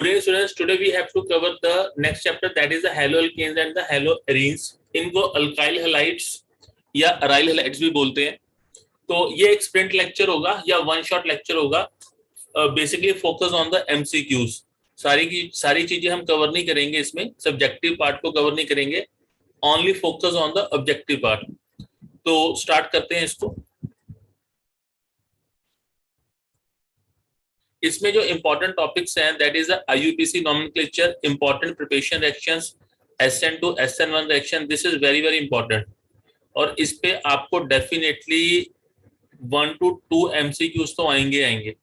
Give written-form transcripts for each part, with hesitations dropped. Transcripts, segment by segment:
Dear students, today we have to cover the next chapter, that is the haloalkanes and the haloarenes. इनको alkyl halides या aryl halides भी बोलते हैं. तो ये एक स्प्रिंट लेक्चर होगा या वन शॉट लेक्चर होगा. Basically focus on the MCQs. सारी चीजें हम कवर नहीं करेंगे इसमें, सब्जेक्टिव पार्ट को कवर नहीं करेंगे, only focus on the objective part. तो स्टार्ट करते हैं इसको. इसमें जो इंपॉर्टेंट टॉपिक्स हैं that is the IUPAC nomenclature, important preparation reactions, SN2 SN1 reaction. This is very very important. और इस पे आपको डेफिनेटली 1 to 2 MCQs तो आएंगे,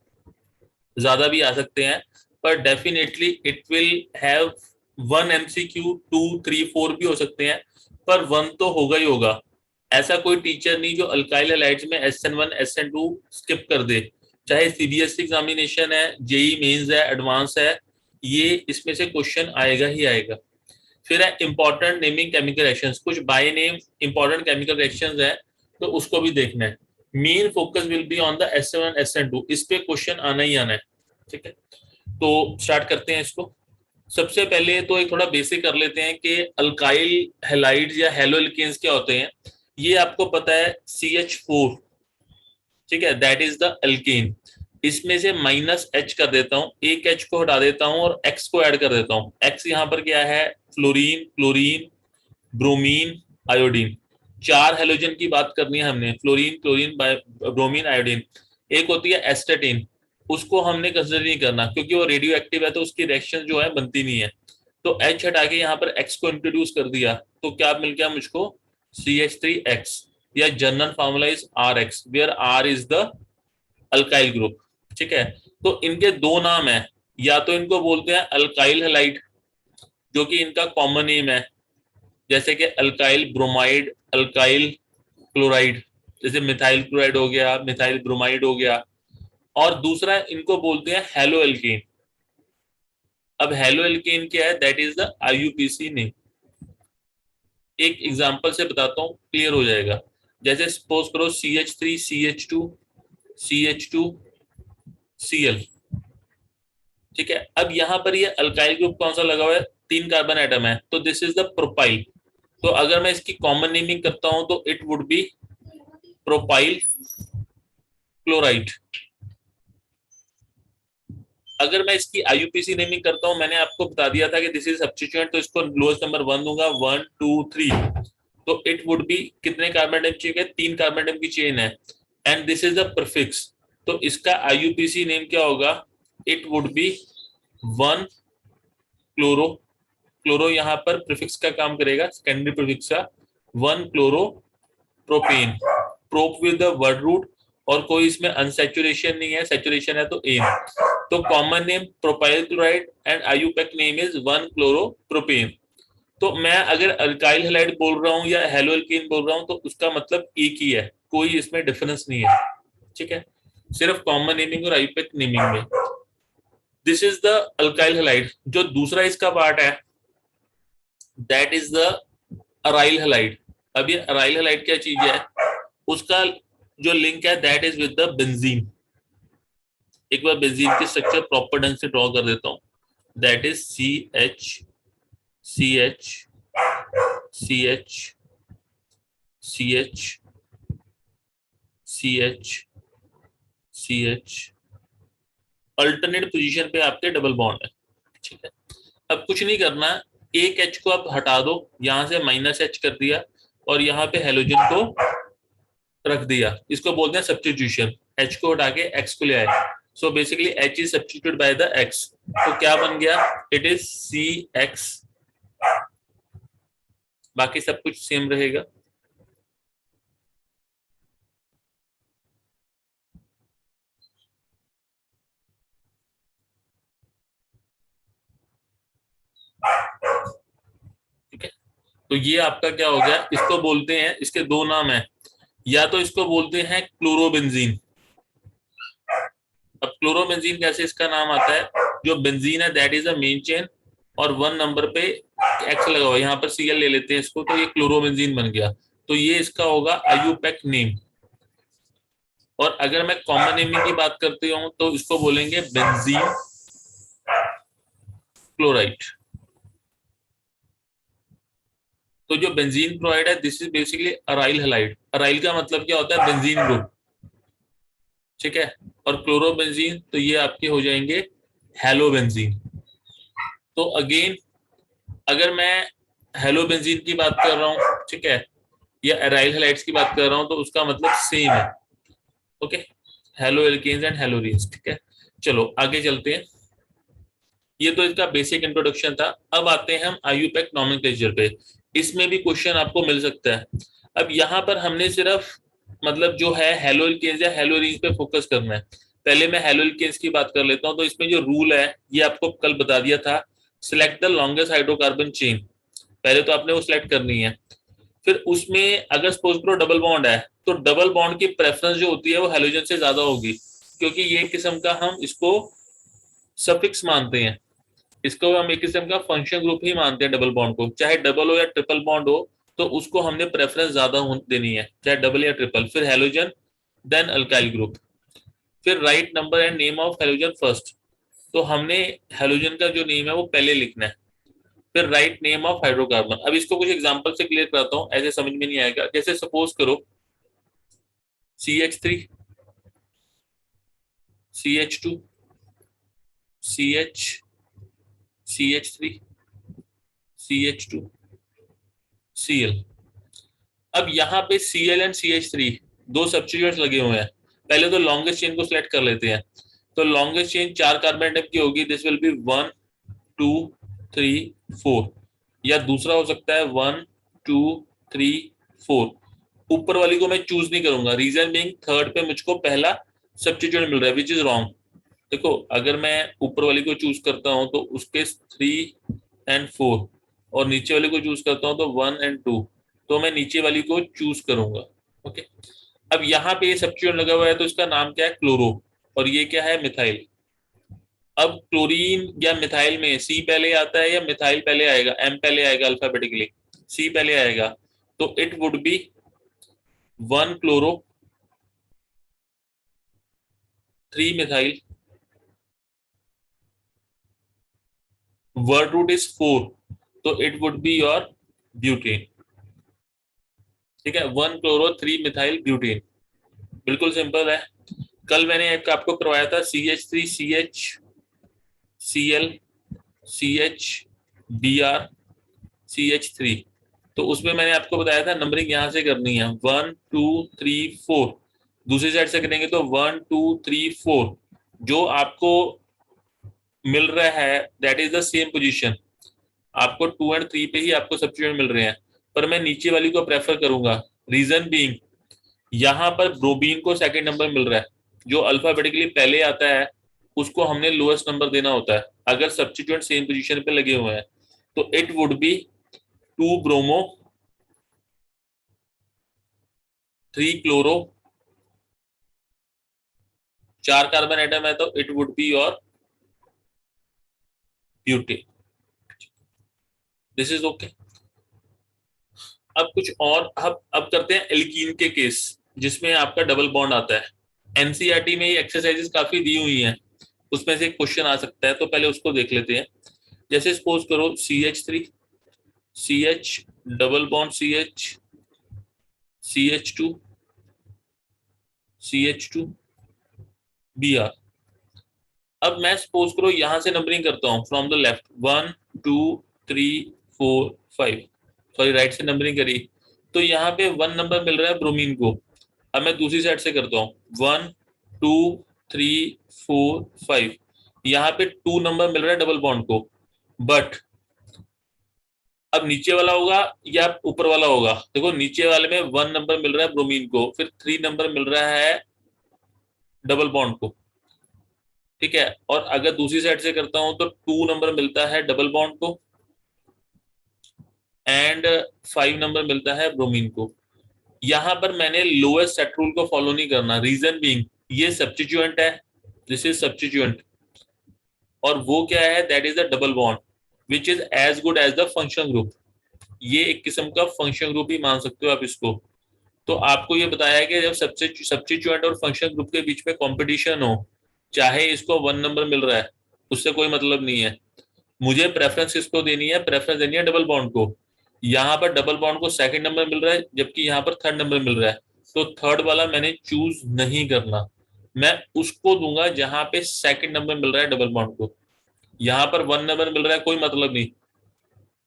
ज्यादा भी आ सकते हैं, पर definitely it will have 1 MCQ, 2, 3, 4 भी हो सकते हैं, पर 1 तो होगा ही होगा. ऐसा कोई टीचर नहीं जो अल्काइल हैलाइड्स में SN1 SN2 स्किप कर दे. चाहे सीबीएसई एग्जामिनेशन है, जेई मेंस है, एडवांस है, ये इसमें से क्वेश्चन आएगा ही आएगा. फिर है इंपॉर्टेंट नेमिंग केमिकल रिएक्शंस. कुछ by name important chemical reactions है तो उसको भी देखना है. Main focus will be on the SN1 SN2. इस पे क्वेश्चन आना ही आना है. ठीक है, तो स्टार्ट करते हैं इसको. सबसे पहले तो एक थोड़ा बेसिक कर लेते हैं कि अल्काइल हैलाइड्स या हैलोएल्केन्स क्या होते हैं. ये आपको पता है CH4, ठीक है, दैट इज द अल्केन. इसमें से -H कर देता हूं, एक H को हटा देता हूं और X को ऐड कर देता हूं. X यहाँ पर क्या है, fluorine, chlorine, bromine, iodine. 4 halogen की बात करनी है हमने, फ्लोरीन, क्लोरीन, ब्रोमीन, आयोडीन. एक होती है एस्टेटिन, उसको हमने कंसिडर नहीं करना क्योंकि वो रेडियो एक्टिव है, तो उसकी रिएक्शन जो है बनती नहीं है. तो H हटा के यहाँ पर X को इंट्रोड्यूस कर दिया, तो क्या मिल गया मुझको, CH3X, या general formula is RX, where R is the alkyl group. ठीक है, तो इनके दो नाम है. या तो इनको बोलते हैं अल्काइल हैलाइड, जो कि इनका कॉमन नेम है, जैसे कि अल्काइल ब्रोमाइड, अल्काइल क्लोराइड, जैसे मिथाइल क्लोराइड हो गया, मिथाइल ब्रोमाइड हो गया. और दूसरा इनको बोलते हैं हैलोएल्केन. अब हैलोएल्केन क्या है, that is the IUPAC name. एक एग्जांपल से बताता हूँ, क्लियर हो जाएगा. जैसे सपोज करो CH3 CH2 CH2 Cl. ठीक है, अब यहाँ पर ये अल्काइल ग्रुप कौन सा लगा हुआ है, 3 कार्बन एटम है, तो दिस इज द प्रोपाइल. तो अगर मैं इसकी कॉमन नेमिंग करता हूं तो it would B propyl chloride. अगर मैं इसकी IUPAC नेमिंग करता हूं, मैंने आपको बता दिया था कि दिस इज सब्स्टिट्यूएंट, तो इसको लोएस्ट नंबर 1 दूंगा, 1 2 3. तो इट वुड बी कितने कार्बन एटम चाहिए, 3 कार्बन एटम की चेन है, and this is the prefix. तो इसका IUPAC नेम क्या होगा, it would be 1 chloro. Chloro यहाँ पर प्रीफिक्स का काम करेगा, सेकेंडरी प्रीफिक्स का. 1 chloropropane, prop with the word root, और कोई इसमें अनसैचुरेशन नहीं है, सैचुरेशन है तो एन. तो common name propyl chloride and IUPAC name is 1 chloro propane. तो मैं अगर अल्काइल हैलाइड बोल रहा हूँ या हैलोएल्केन बोल रहा हूँ तो उसका मतलब एक ही है, कोई इसमें डिफरेंस नहीं है. ठीक है, सिर्फ कॉमन नेमिंग और IUPAC नेमिंग में. This is the alkyl halide. जो दूसरा इसका पार्ट है that is the aryl halide. अब ये अराइल हैलाइड क्या चीज है, उसका जो लिंक है that is with the benzene. एक बार बेंजीन की स्ट्रक्चर प्रॉपर ढंग से ड्रॉ कर देता हूं. That is CH CH CH CH CH CH. Alternate position पे आपके डबल बॉन्ड है. ठीक है, अब कुछ नहीं करना, एक H को आप हटा दो, यहां से -H कर दिया और यहाँ पे हेलोजन को रख दिया. इसको बोलते हैं सब्स्टिट्यूशन. H को हटा के X को ले आए, so basically H is substituted by the X. तो क्या बन गया, इट इज CX. बाकी सब कुछ सेम रहेगा. ठीक है, तो ये आपका क्या हो गया, इसको बोलते हैं, इसके दो नाम है, या तो इसको बोलते हैं क्लोरोबेंजीन. अब क्लोरोबेंजीन कैसे इसका नाम आता है, जो बेंजीन है that is a main chain और 1 नंबर पे X लगा हुआ है, यहाँ पर Cl ले लेते हैं इसको, तो ये क्लोरोबेंजीन बन गया. तो ये इसका होगा IUPAC नेम. और अगर मैं कॉमन नेमिंग की बात करती हूँ तो इसको बोलेंगे बेंजीन क्लोराइड। तो जो बेंजीन क्लोराइड है this is basically aryl halide. Aryl का मतलब क्या होता है? बेंजीन ग्रुप, ठीक है। और क्लोरोबेंजीन तो ये आपके हो जाएंगे हेलोबेंजीन। तो अगेन अगर मैं हेलोबेंजीन की बात कर रहा हूँ, ठीक है, या एराइल हैलाइड्स की बात कर रहा हूँ, तो उसका मतलब सेम है। ओके, हेलो एल्केन्स एंड हेलोरीन्स, ठीक है। चलो आगे चलते हैं। ये तो इसका बेसिक इंट्रोडक्शन था। अब आते हैं हम आईयूपैक नॉमेनक्लेचर पे। इसमें भी क्वेश्चन आपको मिल सकता है। अब यहाँ पर हमने सिर्फ मतलब जो है हेलो एल्केन्स या हेलोरीन्स पे फोकस करना है। पहले मैं हेलो एल्केन्स की बात कर लेता हूँ। तो इसमें जो रूल है ये आपको कल बता दिया था, select the longest hydrocarbon chain. पहले तो आपने वो सिलेक्ट करनी है। फिर उसमें अगर सपोज करो डबल बॉन्ड है, तो डबल बॉन्ड की प्रेफरेंस जो होती है वो हेलोजन से ज्यादा होगी, क्योंकि ये किस्म का हम इसको सफिक्स मानते हैं। इसको हम एक किस्म का फंक्शन ग्रुप ही मानते हैं डबल बॉन्ड को। चाहे डबल हो या ट्रिपल बॉन्ड हो, तो उसको हमने प्रेफरेंस ज्यादा देनी है, चाहे डबल या ट्रिपल। फिर हेलोजन, देन अल्काइल ग्रुप। फिर right number and name of halogen first. तो हमने हेलोजन का जो नेम है वो पहले लिखना है। फिर राइट नेम ऑफ हाइड्रोकार्बन। अब इसको कुछ एग्जांपल से क्लियर कराता हूँ, ऐसे समझ में नहीं आएगा। जैसे सपोज करो CH3, CH2, CH, CH3, CH2, Cl। अब यहाँ पे Cl एंड CH3 दो सब्स्टिट्यूएंट्स लगे हुए हैं। पहले तो लॉन्गेस्ट चेन को सिलेक्ट कर लेते हैं। तो लॉन्गेस्ट चेन 4 कार्बन एटम की होगी। This will be 1 2 3 4। या दूसरा हो सकता है 1 2 3 4। ऊपर वाली को मैं चूज नहीं करूंगा, रीजन बीइंग थर्ड पे मुझको पहला सब्स्टिट्यूएंट मिल रहा है, विच इज रॉन्ग। देखो अगर मैं ऊपर वाली को चूज करता हूं तो उसके 3 और 4, और नीचे वाली को चूज करता हूं तो 1 और 2, तो मैं नीचे वाली को चूज करूंगा। ओके। अब यहाँ पे ये सब्स्टिट्यूएंट लगा हुआ है, तो इसका नाम क्या है? क्लोरो। और ये क्या है? मिथाइल। अब क्लोरीन या मिथाइल में सी पहले आता है या मिथाइल पहले आएगा? एम पहले आएगा अल्फाबेटिकली, सी पहले आएगा। तो it would be 1 chloro 3 methyl, word root is 4, तो it would be your butane. ठीक है, 1 क्लोरो 3 मिथाइल ब्यूटेन। बिल्कुल सिंपल है। कल मैंने एक आपको करवाया था CH3 CH Cl CH Br CH3। तो उसमें मैंने आपको बताया था नंबरिंग यहाँ से करनी है, 1 2 3 4। दूसरी साइड से करेंगे तो 1 2 3 4। जो आपको मिल रहा है that is the same position. आपको 2 और 3 पे ही आपको सब्स्टिट्यूएंट मिल रहे हैं, पर मैं नीचे वाली को प्रेफर करूंगा। रीजन बीइंग यहाँ पर ब्रोमीन को सेकंड नंबर मिल रहा है। जो अल्फाबेटिकली पहले आता है उसको हमने लोएस्ट नंबर देना होता है अगर सब्स्टिट्यूएंट सेम पोजीशन पे लगे हुए हैं। तो it would B 2 bromo 3 chloro, 4 carbon atom है, तो it would be your butane. This is okay. अब कुछ और अब करते हैं एल्कीन के केस, जिसमें आपका डबल बॉन्ड आता है। एनसीईआरटी में ये एक्सरसाइजेस काफी दी हुई हैं, उसमें से एक क्वेश्चन आ सकता है, तो पहले उसको देख लेते हैं। जैसे सपोज करो CH3 CH double bond CH CH2 CH2 Br। अब मैं सपोज करो यहां से नंबरिंग करता हूं from the left, 1 2 3 4 5। Sorry, right से नंबरिंग करी, तो यहाँ पे 1 नंबर मिल रहा है ब्रोमीन को। अब मैं दूसरी साइड से करता हूँ, 1 2 3 4 5। यहाँ पे 2 नंबर मिल रहा है डबल बॉन्ड को। बट अब नीचे वाला होगा या ऊपर वाला होगा? देखो नीचे वाले में 1 नंबर मिल रहा है ब्रोमीन को, फिर 3 नंबर मिल रहा है डबल बॉन्ड को। ठीक है, और अगर दूसरी साइड से करता हूं तो 2 नंबर मिलता है डबल बॉन्ड को एंड 5 नंबर मिलता है ब्रोमीन को। यहां पर मैंने लोएस्ट सेट रूल को फॉलो नहीं करना, रीजन बीइंग ये सब्स्टिट्यूएंट है, दिस इज सब्स्टिट्यूएंट, और वो क्या है? That is the double bond which is as good as the function group. ये एक किस्म का फंक्शन ग्रुप ही मान सकते हो आप इसको। तो आपको ये बताया कि जब सब्स्टिट्यूएंट और फंक्शन ग्रुप के बीच में कंपटीशन हो, चाहे इसको 1 नंबर मिल रहा है उससे कोई मतलब नहीं है, मुझे प्रेफरेंस किसको देनी है, प्रेफरेंस देनी है डबल बॉन्ड को। यहाँ पर डबल बॉन्ड को सेकंड नंबर मिल रहा है, जबकि यहाँ पर थर्ड नंबर मिल रहा है, तो थर्ड वाला मैंने चूज नहीं करना, मैं उसको दूंगा जहां पे सेकंड नंबर मिल रहा है डबल बॉन्ड को। यहाँ पर वन नंबर मिल रहा है, कोई मतलब नहीं।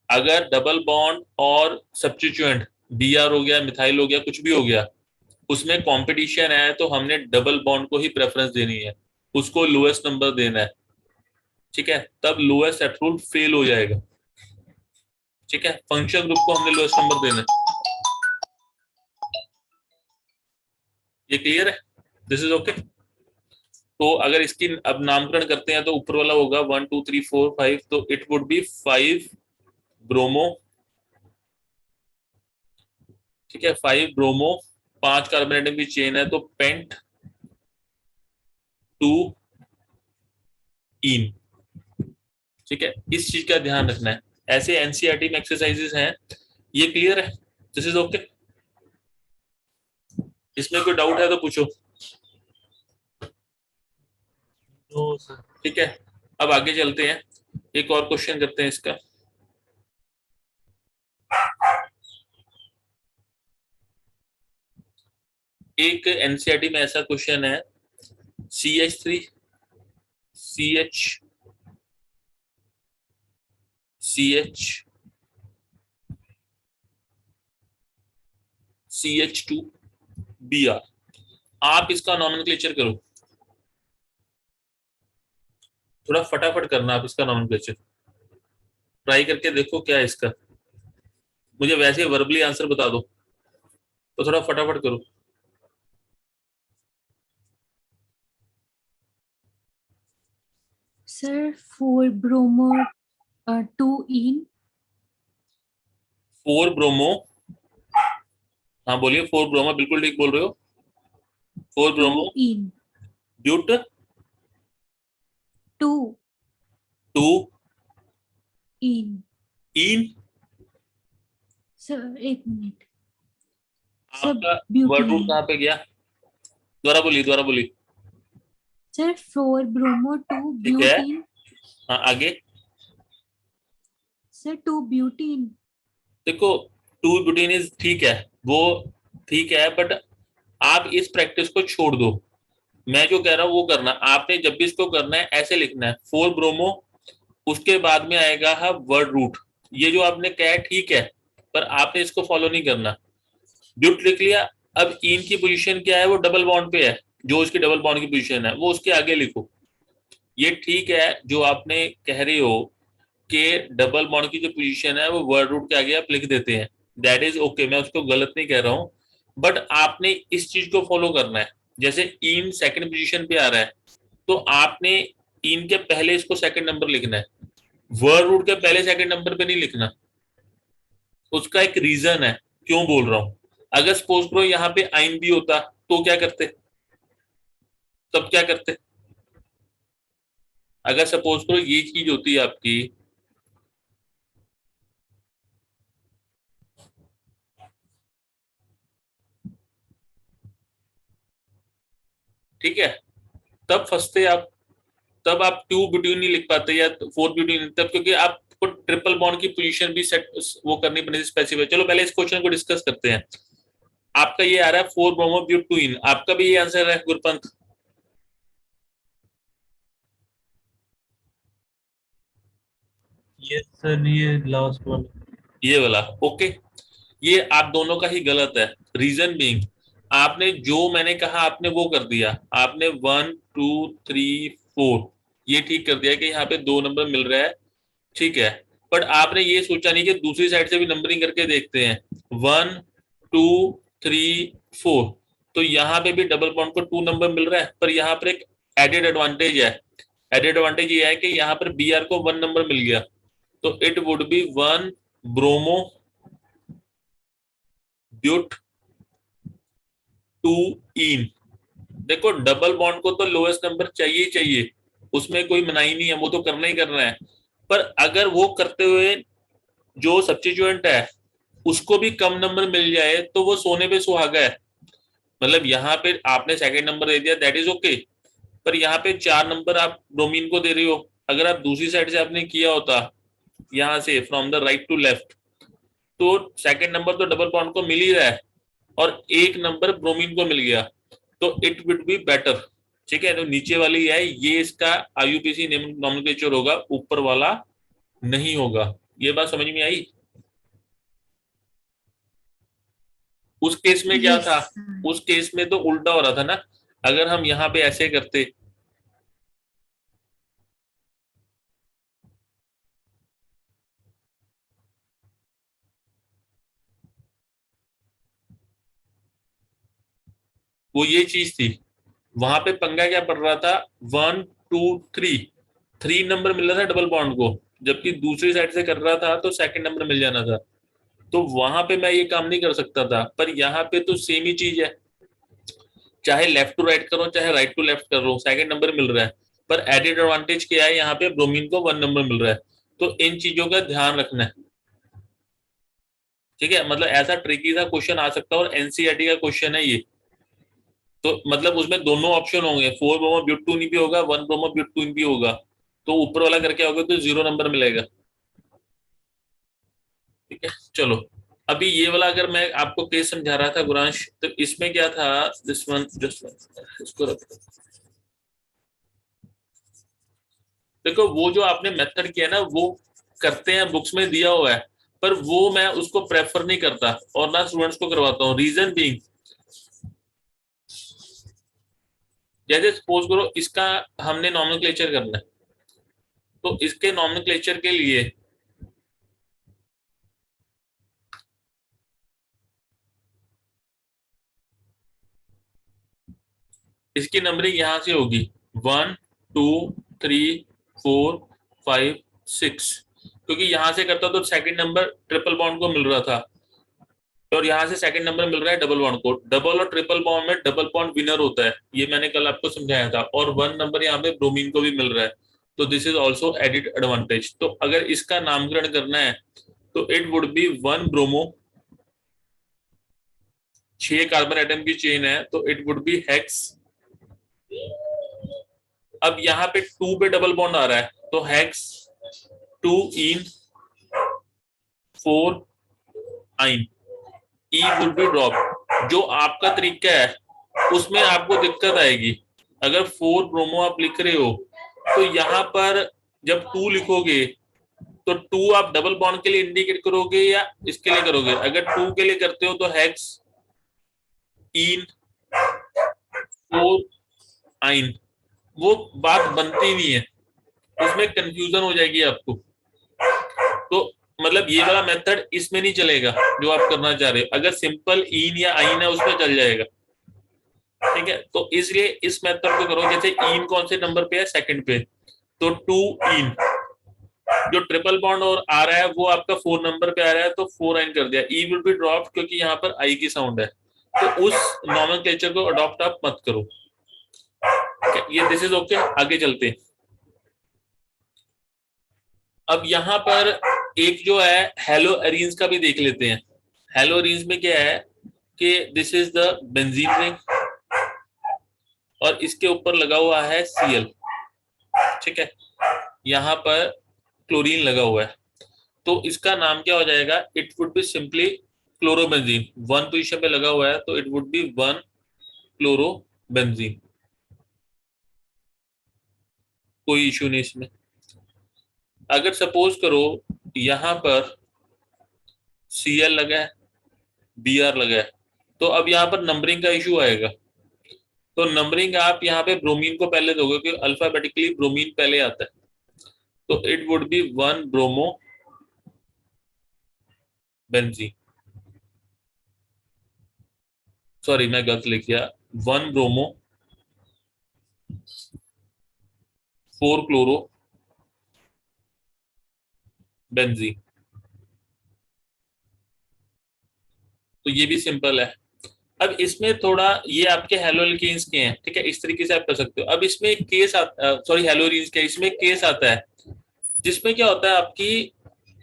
अगर डबल बॉन्ड और सब्स्टिट्यूएंट बी आर हो गया, मिथाइल हो गया, कुछ भी हो गया, उसमें कंपटीशन है, तो हमने डबल बॉन्ड को ही प्रेफरेंस देनी है, उसको लोएस्ट नंबर देना है। ठीक है, तब लोएस्ट एट रूल फेल हो जाएगा। ठीक है, फंक्शन ग्रुप को हमने लोएस्ट नंबर देना है। ये क्लियर है? This is okay. तो अगर इसकी अब नामकरण करते हैं तो ऊपर वाला होगा 1 2 3 4 5, तो इट वुड बी 5 ब्रोमो। ठीक है, 5 ब्रोमो, 5 कार्बन एटम की चेन है, तो पेंट 2 इन। ठीक है, इस चीज का ध्यान रखना है। ऐसे एनसीईआरटी में एक्सरसाइजेस हैं। ये क्लियर है? This is okay. इसमें कोई डाउट है तो पूछो। ठीक है, अब आगे चलते हैं, एक और क्वेश्चन करते हैं इसका। एक एनसीईआरटी में ऐसा क्वेश्चन है, CH3 CH CH CH2 Br, आप इसका नॉमेनक्लेचर करो। थोड़ा फटाफट करना आप इसका नॉमेनक्लेचर, ट्राई करके देखो क्या है इसका। मुझे वैसे वर्बली आंसर बता दो, तो थोड़ा फटाफट करो। सर 4 ब्रोमो 2 इन। 4 ब्रोमो, हाँ बोलिए, 4 ब्रोमो, बिल्कुल ठीक बोल रहे हो। 4 2 bromo ene. But 2 2 ene. Ene. Sir एक मिनट, सब आपका वर्ड रूट ब्यूटीन। कहाँ पे गया? दोबारा बोलिए, दोबारा बोलिए। सर 4 ब्रोमो 2 ठीक है, ब्यूटीन। हाँ आगे। Sir 2 butene. देखो, 2 ब्यूटीन इज ठीक है, वो ठीक है, बट आप इस प्रैक्टिस को छोड़ दो। मैं जो कह रहा हूँ वो करना, आपने जब भी इसको करना है ऐसे लिखना है, 4 ब्रोमो, उसके बाद में आएगा है वर्ड रूट। ये जो आपने कहा है ठीक है, पर आपने इसको फॉलो नहीं करना। ब्यूट लिख लिया, अब इन की पोजीशन क्या है, वो डबल बॉन्ड पे है, जो उसकी डबल बॉन्ड की पोजीशन है वो उसके आगे लिखो। ये ठीक है जो आपने कह रहे हो कि डबल बॉन्ड की जो पोजीशन है वो वर्ड रूट के आगे आप लिख देते हैं, दैट इज ओके, मैं उसको गलत नहीं कह रहा हूँ। बट आपने इस चीज को फॉलो करना है, जैसे इन सेकंड पोजीशन पे आ रहा है, तो आपने इन के पहले इसको सेकंड नंबर लिखना है, वर्ड रूट के पहले सेकंड नंबर पे नहीं लिखना। उसका एक रीजन है क्यों बोल रहा हूँ। अगर सपोज करो यहाँ पे आइन भी होता तो क्या करते, तब क्या करते? अगर सपोज करो ये चीज होती है आपकी, ठीक है, तब फंसते आप, तब आप 2 ब्यूटीन नहीं लिख पाते या 4 ब्यूटीन, तब क्योंकि आपको ट्रिपल बॉन्ड की पोजीशन भी सेट वो करनी पड़ेगी स्पेसिफाई। चलो पहले इस क्वेश्चन को डिस्कस करते हैं। आपका ये आ रहा है 4 ब्रोमो ब्यूट 2 इन, आपका भी ये आंसर है गुरपंथ? यस सर, ये लास्ट वाला। ये वाला ओके, ये आप दोनों का ही गलत है। रीजन बीइंग, आपने जो मैंने कहा आपने वो कर दिया, आपने 1 2 3 4 ये ठीक कर दिया कि यहाँ पे 2 नंबर मिल रहा है, ठीक है, बट आपने ये सोचा नहीं कि दूसरी साइड से भी नंबरिंग करके देखते हैं, 1 2 3 4, तो यहाँ पे भी डबल बॉन्ड को 2 नंबर मिल रहा है, पर यहाँ पर एक एडेड एडवांटेज है। एडेड एडवांटेज ये है कि यहाँ पर बी आर को 1 नंबर मिल गया, तो it would be 1 bromo but 2 ene. देखो डबल बॉन्ड को तो लोएस्ट नंबर चाहिए ही चाहिए, उसमें कोई मनाही नहीं है, वो तो करना ही करना है। पर अगर वो करते हुए जो सब्स्टिट्यूएंट है उसको भी कम नंबर मिल जाए तो वो सोने पे सुहागा है। मतलब यहाँ पे आपने सेकंड नंबर दे दिया, दैट इज ओके, पर यहाँ पे 4 नंबर आप ब्रोमीन को दे रहे हो, अगर आप दूसरी साइड से आपने किया होता, यहां से from the right to left, तो सेकंड नंबर तो डबल बॉन्ड को मिल ही रहा है और एक नंबर ब्रोमीन को मिल गया, तो इट विड बी बेटर। ठीक है, तो नीचे वाली है ये इसका आईयूपीसी नॉमेनक्लेचर होगा, ऊपर वाला नहीं होगा। ये बात समझ में आई? उस केस में क्या Yes, था, sir. उस केस में तो उल्टा हो रहा था ना, अगर हम यहाँ पे ऐसे करते, वो ये चीज थी, वहां पे पंगा क्या पड़ रहा था, 1 2 3, 3 नंबर मिल रहा था डबल बॉन्ड को, जबकि दूसरी साइड से कर रहा था तो सेकंड नंबर मिल जाना था। तो वहां पे मैं ये काम नहीं कर सकता था, पर यहाँ पे तो सेम ही चीज है, चाहे लेफ्ट टू राइट करो चाहे राइट टू लेफ्ट करो, सेकंड नंबर मिल रहा है। पर एडेड एडवांटेज क्या है, यहाँ पे ब्रोमीन को 1 नंबर मिल रहा है। तो इन चीजों का ध्यान रखना है। ठीक है, मतलब ऐसा ट्रिकी सा क्वेश्चन आ सकता है और एनसीईआरटी का क्वेश्चन है ये। तो मतलब उसमें दोनों ऑप्शन होंगे, 4 ब्रोमो ब्यूटेन भी होगा, 1 ब्रोमो ब्यूटेन भी होगा। तो ऊपर वाला करके आओगे तो 0 नंबर मिलेगा। ठीक है, चलो। अभी ये वाला अगर मैं आपको केस समझा रहा था गुरांश, तो इसमें क्या था, दिस वन जस्ट इसको रखो। देखो वो जो आपने मेथड किया ना, वो करते हैं बुक्स में दिया हुआ है, पर वो मैं उसको प्रेफर नहीं करता और ना स्टूडेंट्स को करवाता हूँ। रीजन बीइंग, जैसे सपोज करो इसका हमने नॉमेनक्लेचर करना है, तो इसके नॉमेनक्लेचर के लिए इसकी नंबरिंग यहां से होगी 1 2 3 4 5 6, क्योंकि यहां से करता तो सेकंड नंबर ट्रिपल बॉन्ड को मिल रहा था, और यहाँ से सेकंड नंबर मिल रहा है डबल बॉन्ड को। डबल और ट्रिपल बॉन्ड में डबल बॉन्ड विनर होता है, ये मैंने कल आपको समझाया था, और 1 नंबर यहाँ पे ब्रोमीन को भी मिल रहा है। तो this is also added advantage. तो अगर इसका नामकरण करना है तो it would be 1 bromo, 6 carbon atom की चेन है तो इट वुड बी हेक्स। अब यहाँ पे 2 पे डबल बॉन्ड आ रहा है तो हेक्स 2 इन 4 आइन, ई वुड बी ड्रॉप। जो आपका तरीका है उसमें आपको दिक्कत आएगी। अगर 4 ब्रोमो आप लिख रहे हो तो यहाँ पर जब 2 लिखोगे तो 2 आप डबल बॉन्ड के लिए इंडिकेट करोगे या इसके लिए करोगे? अगर 2 के लिए करते हो तो हेक्स इन 4 आइन, वो बात बनती नहीं है, उसमें कंफ्यूजन हो जाएगी आपको। तो मतलब ये वाला मेथड इसमें नहीं चलेगा जो आप करना चाह रहे हो। अगर सिंपल इन या आइन है उसमें चल जाएगा। ठीक है, तो इसलिए इस मेथड को करो। जैसे इन कौन से नंबर पे है, सेकंड पे, तो 2 इन, जो ट्रिपल बॉन्ड और आ रहा है वो आपका 4 नंबर पे आ रहा है तो 4 आइन कर दिया। ई विल बी ड्रॉप क्योंकि यहाँ पर आई की साउंड है, तो उस नॉमेनक्लेचर को अडॉप्ट आप मत करो। ये दिस इज ओके, आगे चलते हैं। अब यहाँ पर एक जो है हेलो एरीन्स का भी देख लेते हैं। हेलो एरीन्स में क्या है कि this is the benzene ring और इसके ऊपर लगा हुआ है Cl। ठीक है, यहाँ पर क्लोरीन लगा हुआ है, तो इसका नाम क्या हो जाएगा, it would be simply chlorobenzene. 1 position पे लगा हुआ है तो इट वुड बी 1 क्लोरोबेंजीन। कोई इश्यू नहीं इसमें। अगर सपोज करो यहाँ पर Cl लगा है, Br लगा है, तो अब यहाँ पर नंबरिंग का इशू आएगा। तो नंबरिंग आप यहाँ पे ब्रोमीन को पहले दोगे क्योंकि अल्फाबेटिकली ब्रोमीन पहले आता है, तो it would be 1 bromo benzene. Sorry मैं गलत लिख दिया, 1 ब्रोमो 4 क्लोरो बेंजीन। तो ये भी सिंपल है। अब इसमें थोड़ा ये आपके हेलोल्केन्स के हैं, ठीक है, इस तरीके से आप कर सकते हो। अब इसमें एक केस आता, सॉरी हेलोरीन्स के, इसमें एक केस आता है जिसमें क्या होता है, आपकी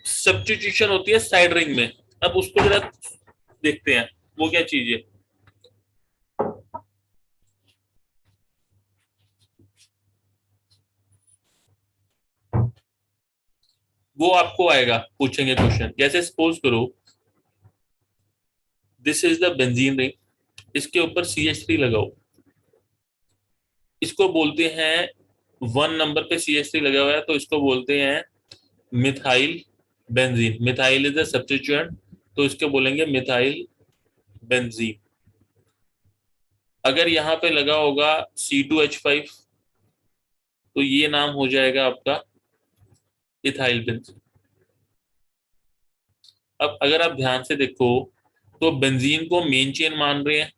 सब्स्टिट्यूशन होती है साइड रिंग में। अब उसको जरा देखते हैं वो क्या चीज है। वो आपको आएगा, पूछेंगे क्वेश्चन। जैसे सपोज करो this is the benzene ring, इसके ऊपर CH3 लगाओ, इसको बोलते हैं 1 नंबर पे CH3 लगा हुआ है तो इसको बोलते हैं methyl benzene. Methyl is the substituent, तो इसको बोलेंगे मिथाइल बेंजीन। अगर यहाँ पे लगा होगा C2H5 तो ये नाम हो जाएगा आपका इथाइल बेंजीन। अब अगर आप ध्यान से देखो तो बेंजीन को मेन चेन मान रहे हैं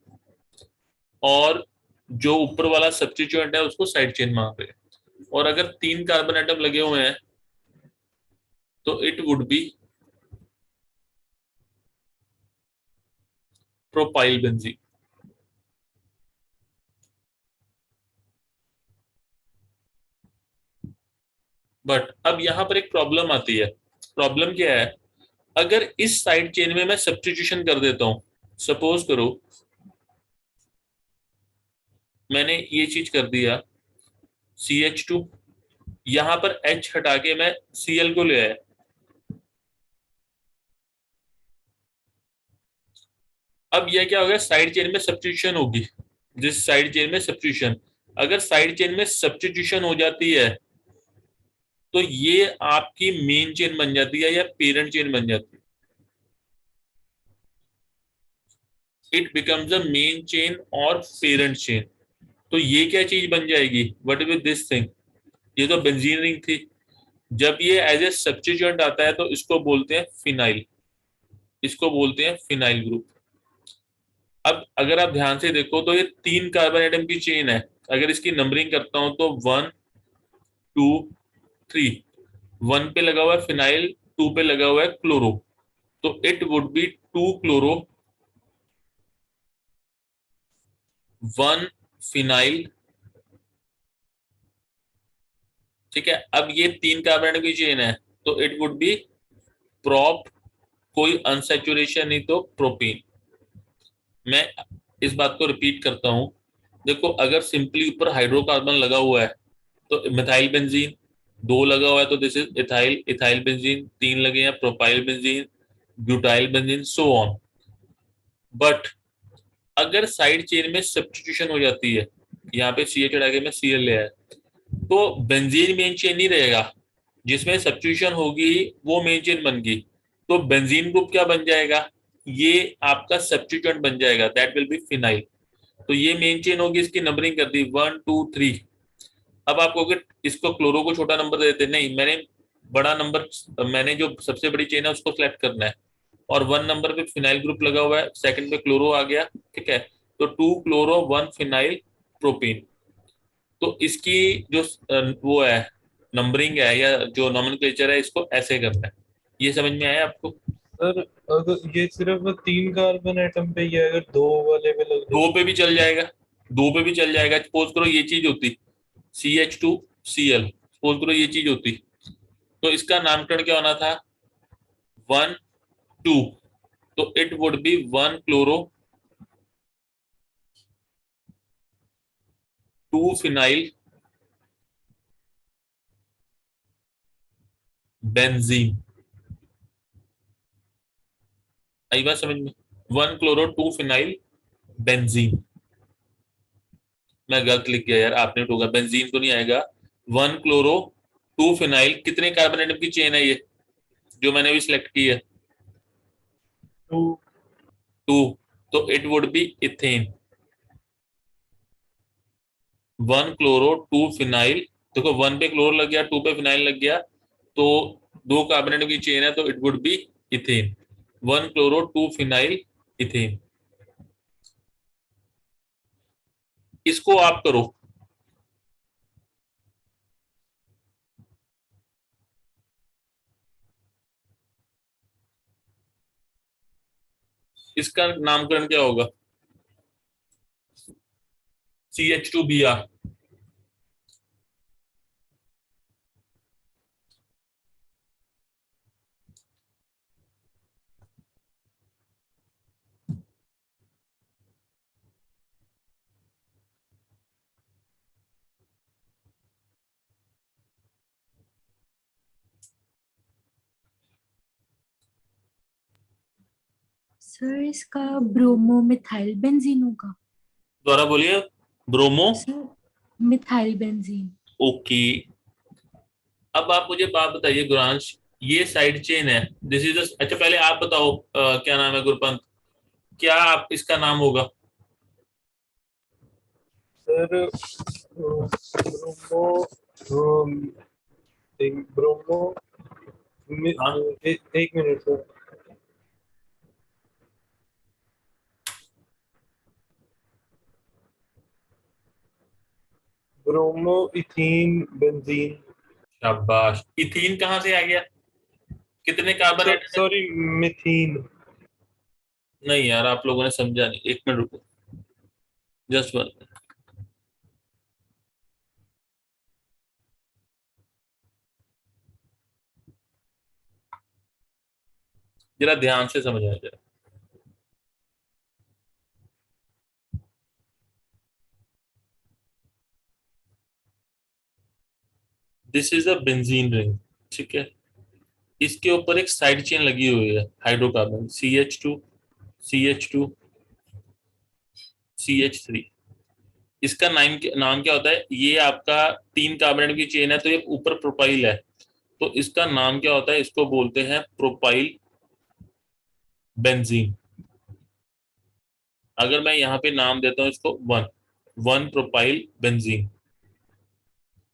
और जो ऊपर वाला सब्स्टिट्यूएंट है उसको साइड चेन मान रहे हैं। और अगर 3 कार्बन एटम लगे हुए हैं तो it would B propyl benzene. But अब यहां पर एक प्रॉब्लम आती है। प्रॉब्लम क्या है, अगर इस साइड चेन में मैं सब्स्टिट्यूशन कर देता हूं, सपोज करो मैंने ये चीज कर दिया CH2, यहां पर H हटा के मैं Cl को ले आया, अब यह क्या हो गया, साइड चेन में सब्स्टिट्यूशन होगी। जिस साइड चेन में सब्स्टिट्यूशन, अगर साइड चेन में सब्स्टिट्यूशन हो जाती है तो ये आपकी मेन चेन बन जाती है या पेरेंट चेन बन जाती है। It becomes a main chain और पेरेंट चेन। तो ये क्या चीज बन जाएगी, व्हाट विद दिस थिंग, ये तो बेंजीन रिंग थी। जब ये एज ए सब्स्टिट्यूएंट आता है तो इसको बोलते हैं फिनाइल, इसको बोलते हैं फिनाइल ग्रुप। अब अगर आप ध्यान से देखो तो ये 3 कार्बन एटम की चेन है। अगर इसकी नंबरिंग करता हूं तो 1 2 3, 1 पे लगा हुआ है फिनाइल, 2 पे लगा हुआ है क्लोरो, तो it would B 2 chloro 1 phenyl. ठीक है, अब ये 3 कार्बन एटम की चेन है तो इट वुड बी प्रोप, कोई अनसेचुरेशन नहीं तो प्रोपीन। मैं इस बात को रिपीट करता हूं, देखो अगर सिंपली ऊपर हाइड्रोकार्बन लगा हुआ है तो मिथाइल बेंजीन, 2 लगा हुआ है तो this is ethyl ethyl benzene, 3 लगे हैं propyl benzene, butyl benzene, so on. But अगर साइड चेन में सब्स्टिट्यूशन हो जाती है, यहाँ पे CH हटा के मैं Cl ले आया, तो बेंजीन मेन चेन नहीं रहेगा, जिसमें सब्स्टिट्यूशन होगी वो मेन चेन बन गई, तो बेंजीन ग्रुप क्या बन जाएगा, ये आपका सब्स्टिट्यूएंट बन जाएगा, दैट विल बी फिनाइल। तो ये मेन चेन होगी, इसकी नंबरिंग कर दी 1 2 3। अब आप कहोगे इसको क्लोरो को छोटा नंबर देते, नहीं, मैंने बड़ा नंबर, मैंने जो सबसे बड़ी चेन है उसको सिलेक्ट करना है। और 1 नंबर पे फिनाइल ग्रुप लगा हुआ है, सेकंड पे क्लोरो आ गया, ठीक है, तो 2 क्लोरो 1 फिनाइल प्रोपीन। तो इसकी जो वो है नंबरिंग है या जो नॉमेनक्लेचर है, इसको ऐसे करना है। ये समझ में आया आपको? सर अगर ये सिर्फ 3 कार्बन एटम पे ही है, अगर दो वाले पे लग जाए? 2 पे भी चल जाएगा, 2 पे भी चल जाएगा। सपोज करो ये चीज होती CH2Cl, सपोज करो ये चीज होती, तो इसका नामकरण क्या होना था, 1 2, तो it would be 1 chloro 2 phenyl benzene. आई बात समझ में, 1 क्लोरो 2 फिनाइल बेंजीन। मैं गलत लिख गया यार, आपने टोका, बेंजीन तो नहीं आएगा। 1 क्लोरो 2 फिनाइल, कितने कार्बन एटम की चेन है ये जो मैंने भी सिलेक्ट की है, टू। 2, तो it would B ethane. 1 chloro 2 phenyl, देखो 1 पे क्लोरो लग गया, 2 पे फिनाइल लग गया, तो 2 कार्बन एटम की चेन है तो it would B ethane. 1 chloro 2 phenyl ethane. इसको आप करो, इसका नामकरण क्या होगा, CH2Br। सर इसका ब्रोमो मिथाइल बेंजीन होगा। दोबारा बोलिए। Bromo. Sir methyl benzene. Okay. अब आप मुझे बात बताइए गुरांश, ये साइड चेन है, दिस इज अच्छा पहले आप बताओ क्या नाम है गुरपंत, क्या आप इसका नाम होगा? सर ब्रोमो ब्रोमो हाँ। एक minute sir. Bromo ethene benzene. शाबाश, इथीन कहाँ से आ गया? कितने कार्बन एटम है? सॉरी, मिथीन। नहीं यार, आप लोगों ने समझा नहीं, एक मिनट रुको, जस्ट वन। जरा ध्यान से समझना जरा। This is a benzene ring, ठीक है। इसके ऊपर एक साइड चेन लगी हुई है, हाइड्रोकार्बन CH2 CH3। इसका नाम क्या होता है? ये आपका 3 कार्बन की चेन है, तो ये ऊपर प्रोपाइल है, तो इसका नाम क्या होता है? इसको बोलते हैं प्रोपाइल बेंजीन। अगर मैं यहाँ पे नाम देता हूँ इसको one, one propyl benzene.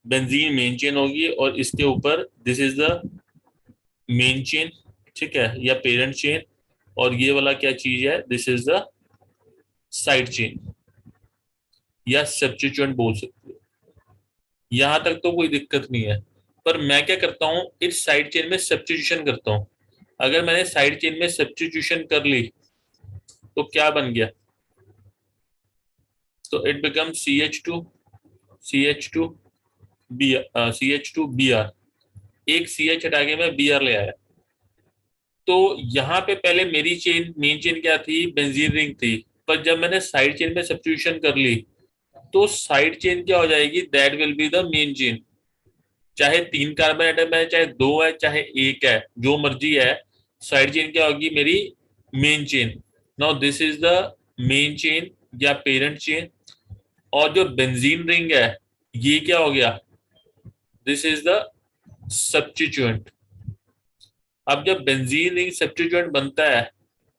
Benzene main chain होगी और इसके ऊपर this is the main chain, ठीक है, या पेरेंट चेन। और ये वाला क्या चीज है? This is the side chain या सब्स्टिट्यूएंट बोल सकते हो। यहां तक तो कोई दिक्कत नहीं है, पर मैं क्या करता हूँ, इस साइड चेन में सब्स्टिट्यूशन करता हूँ। अगर मैंने साइड चेन में सब्स्टिट्यूशन कर ली तो क्या बन गया? तो it become CH2 B CH2 Br। एक CH हटा के मैं Br ले आया। तो यहाँ पे पहले मेरी चेन, मेन चेन क्या थी? बेंजीन रिंग थी। पर जब मैंने साइड चेन में सब्स्टिट्यूशन कर ली, तो साइड चेन क्या हो जाएगी? That will be the main chain. चाहे 3 कार्बन एटम है, चाहे 2 है, चाहे 1 है, जो मर्जी है, साइड चेन क्या होगी? मेरी main chain. Now this is the main chain या पेरेंट चेन। और जो बेंजीन रिंग है, ये क्या हो गया? This is the substituent. अब जब बेंजीन रिंग सब्स्टिट्यूएंट बनता है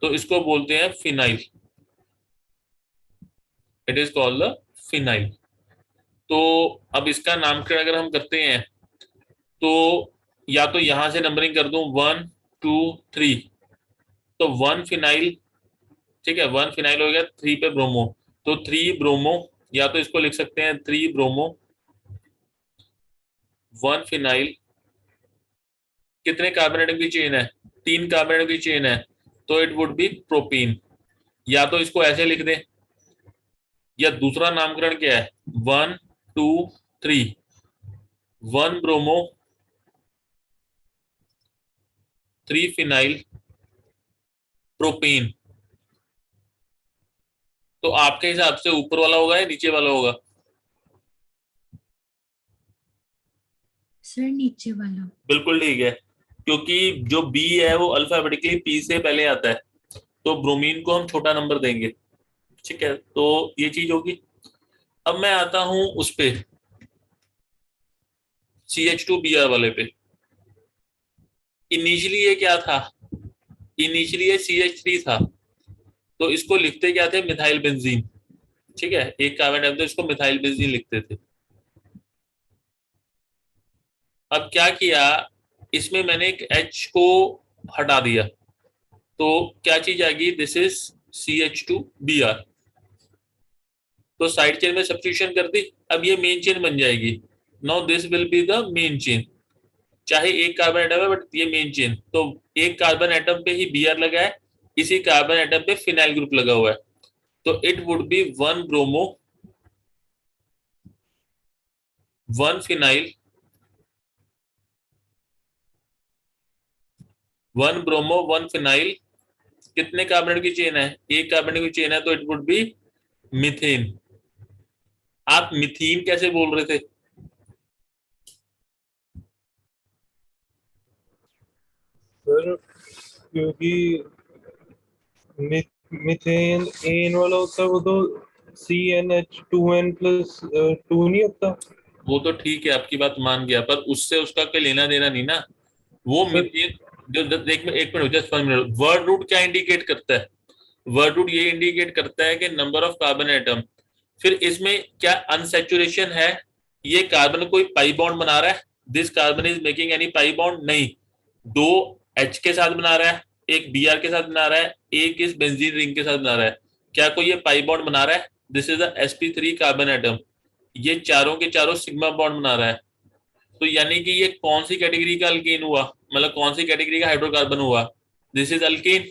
तो इसको बोलते हैं phenyl. It is called the phenyl. तो अब इसका नामकरण अगर हम करते हैं तो या तो यहां से नंबरिंग कर दूं 1 2 3, तो 1 फिनाइल, ठीक है, 1 फिनाइल हो गया, 3 पे ब्रोमो, तो 3 ब्रोमो, या तो इसको लिख सकते हैं 3 ब्रोमो 1 फिनाइल। कितने कार्बन एटम की चेन है? 3 कार्बन एटम की चेन है, तो इट वुड बी प्रोपीन। या तो इसको ऐसे लिख दें, या दूसरा नामकरण क्या है? 1 2 3, 1 ब्रोमो 3 फिनाइल प्रोपेन। तो आपके हिसाब से ऊपर वाला होगा या नीचे वाला होगा? सर नीचे वाला। बिल्कुल ठीक है, क्योंकि जो बी है वो अल्फाबेटिकली पी से पहले आता है, तो ब्रोमीन को हम छोटा नंबर देंगे, ठीक है, तो ये चीज होगी। अब मैं आता हूं उस पे, CH2Br वाले पे। इनिशियली ये क्या था? इनिशियली ये CH3 था, तो इसको लिखते क्या थे? मिथाइल बेंजीन, ठीक है, एक कार्बन एटम, तो इसको मिथाइल बेंजीन लिखते थे। अब क्या किया, इसमें मैंने एक H को हटा दिया, तो क्या चीज आ गई? This is CH2Br। तो साइड चेन में सब्स्टिट्यूशन कर दी, अब ये मेन चेन बन जाएगी। Now this will be the main chain. चाहे एक कार्बन एटम है, बट ये मेन चेन, तो एक कार्बन एटम पे ही Br लगा है, इसी कार्बन एटम पे फिनाइल ग्रुप लगा हुआ है, तो it would be 1 bromo 1 phenyl 1 bromo 1 phenyl. कितने कार्बन की चेन है? एक कार्बन की चेन है, तो इट वुड बी मिथेन। आप मिथीन कैसे बोल रहे थे? सर क्योंकि मीथेन एन वाला होता है वो तो CnH2n प्लस 2 नहीं होता वो तो ठीक है, आपकी बात मान गया, पर उससे उसका कोई लेना देना नहीं ना। वो सर। मीथेन जो देख में, एक minute, just 1 minute, word root क्या इंडिकेट करता है? वर्ड रूट ये इंडिकेट करता है कि नंबर ऑफ कार्बन एटम। फिर इसमें क्या अनसैचुरेशन है? ये कार्बन कोई पाई बॉन्ड बना रहा है? This carbon is making any pi bond? नहीं। दो H के साथ बना रहा है, एक Br के साथ बना रहा है, एक इस बेंजीन रिंग के साथ बना रहा है। क्या कोई ये पाई बॉन्ड बना रहा है? This is a sp3 carbon atom. ये चारों के चारों सिग्मा बॉन्ड बना रहा है। तो यानी कि ये कौन सी कैटेगरी का अल्केन हुआ, मतलब कौन सी कैटेगरी का हाइड्रोकार्बन हुआ? This is alkane.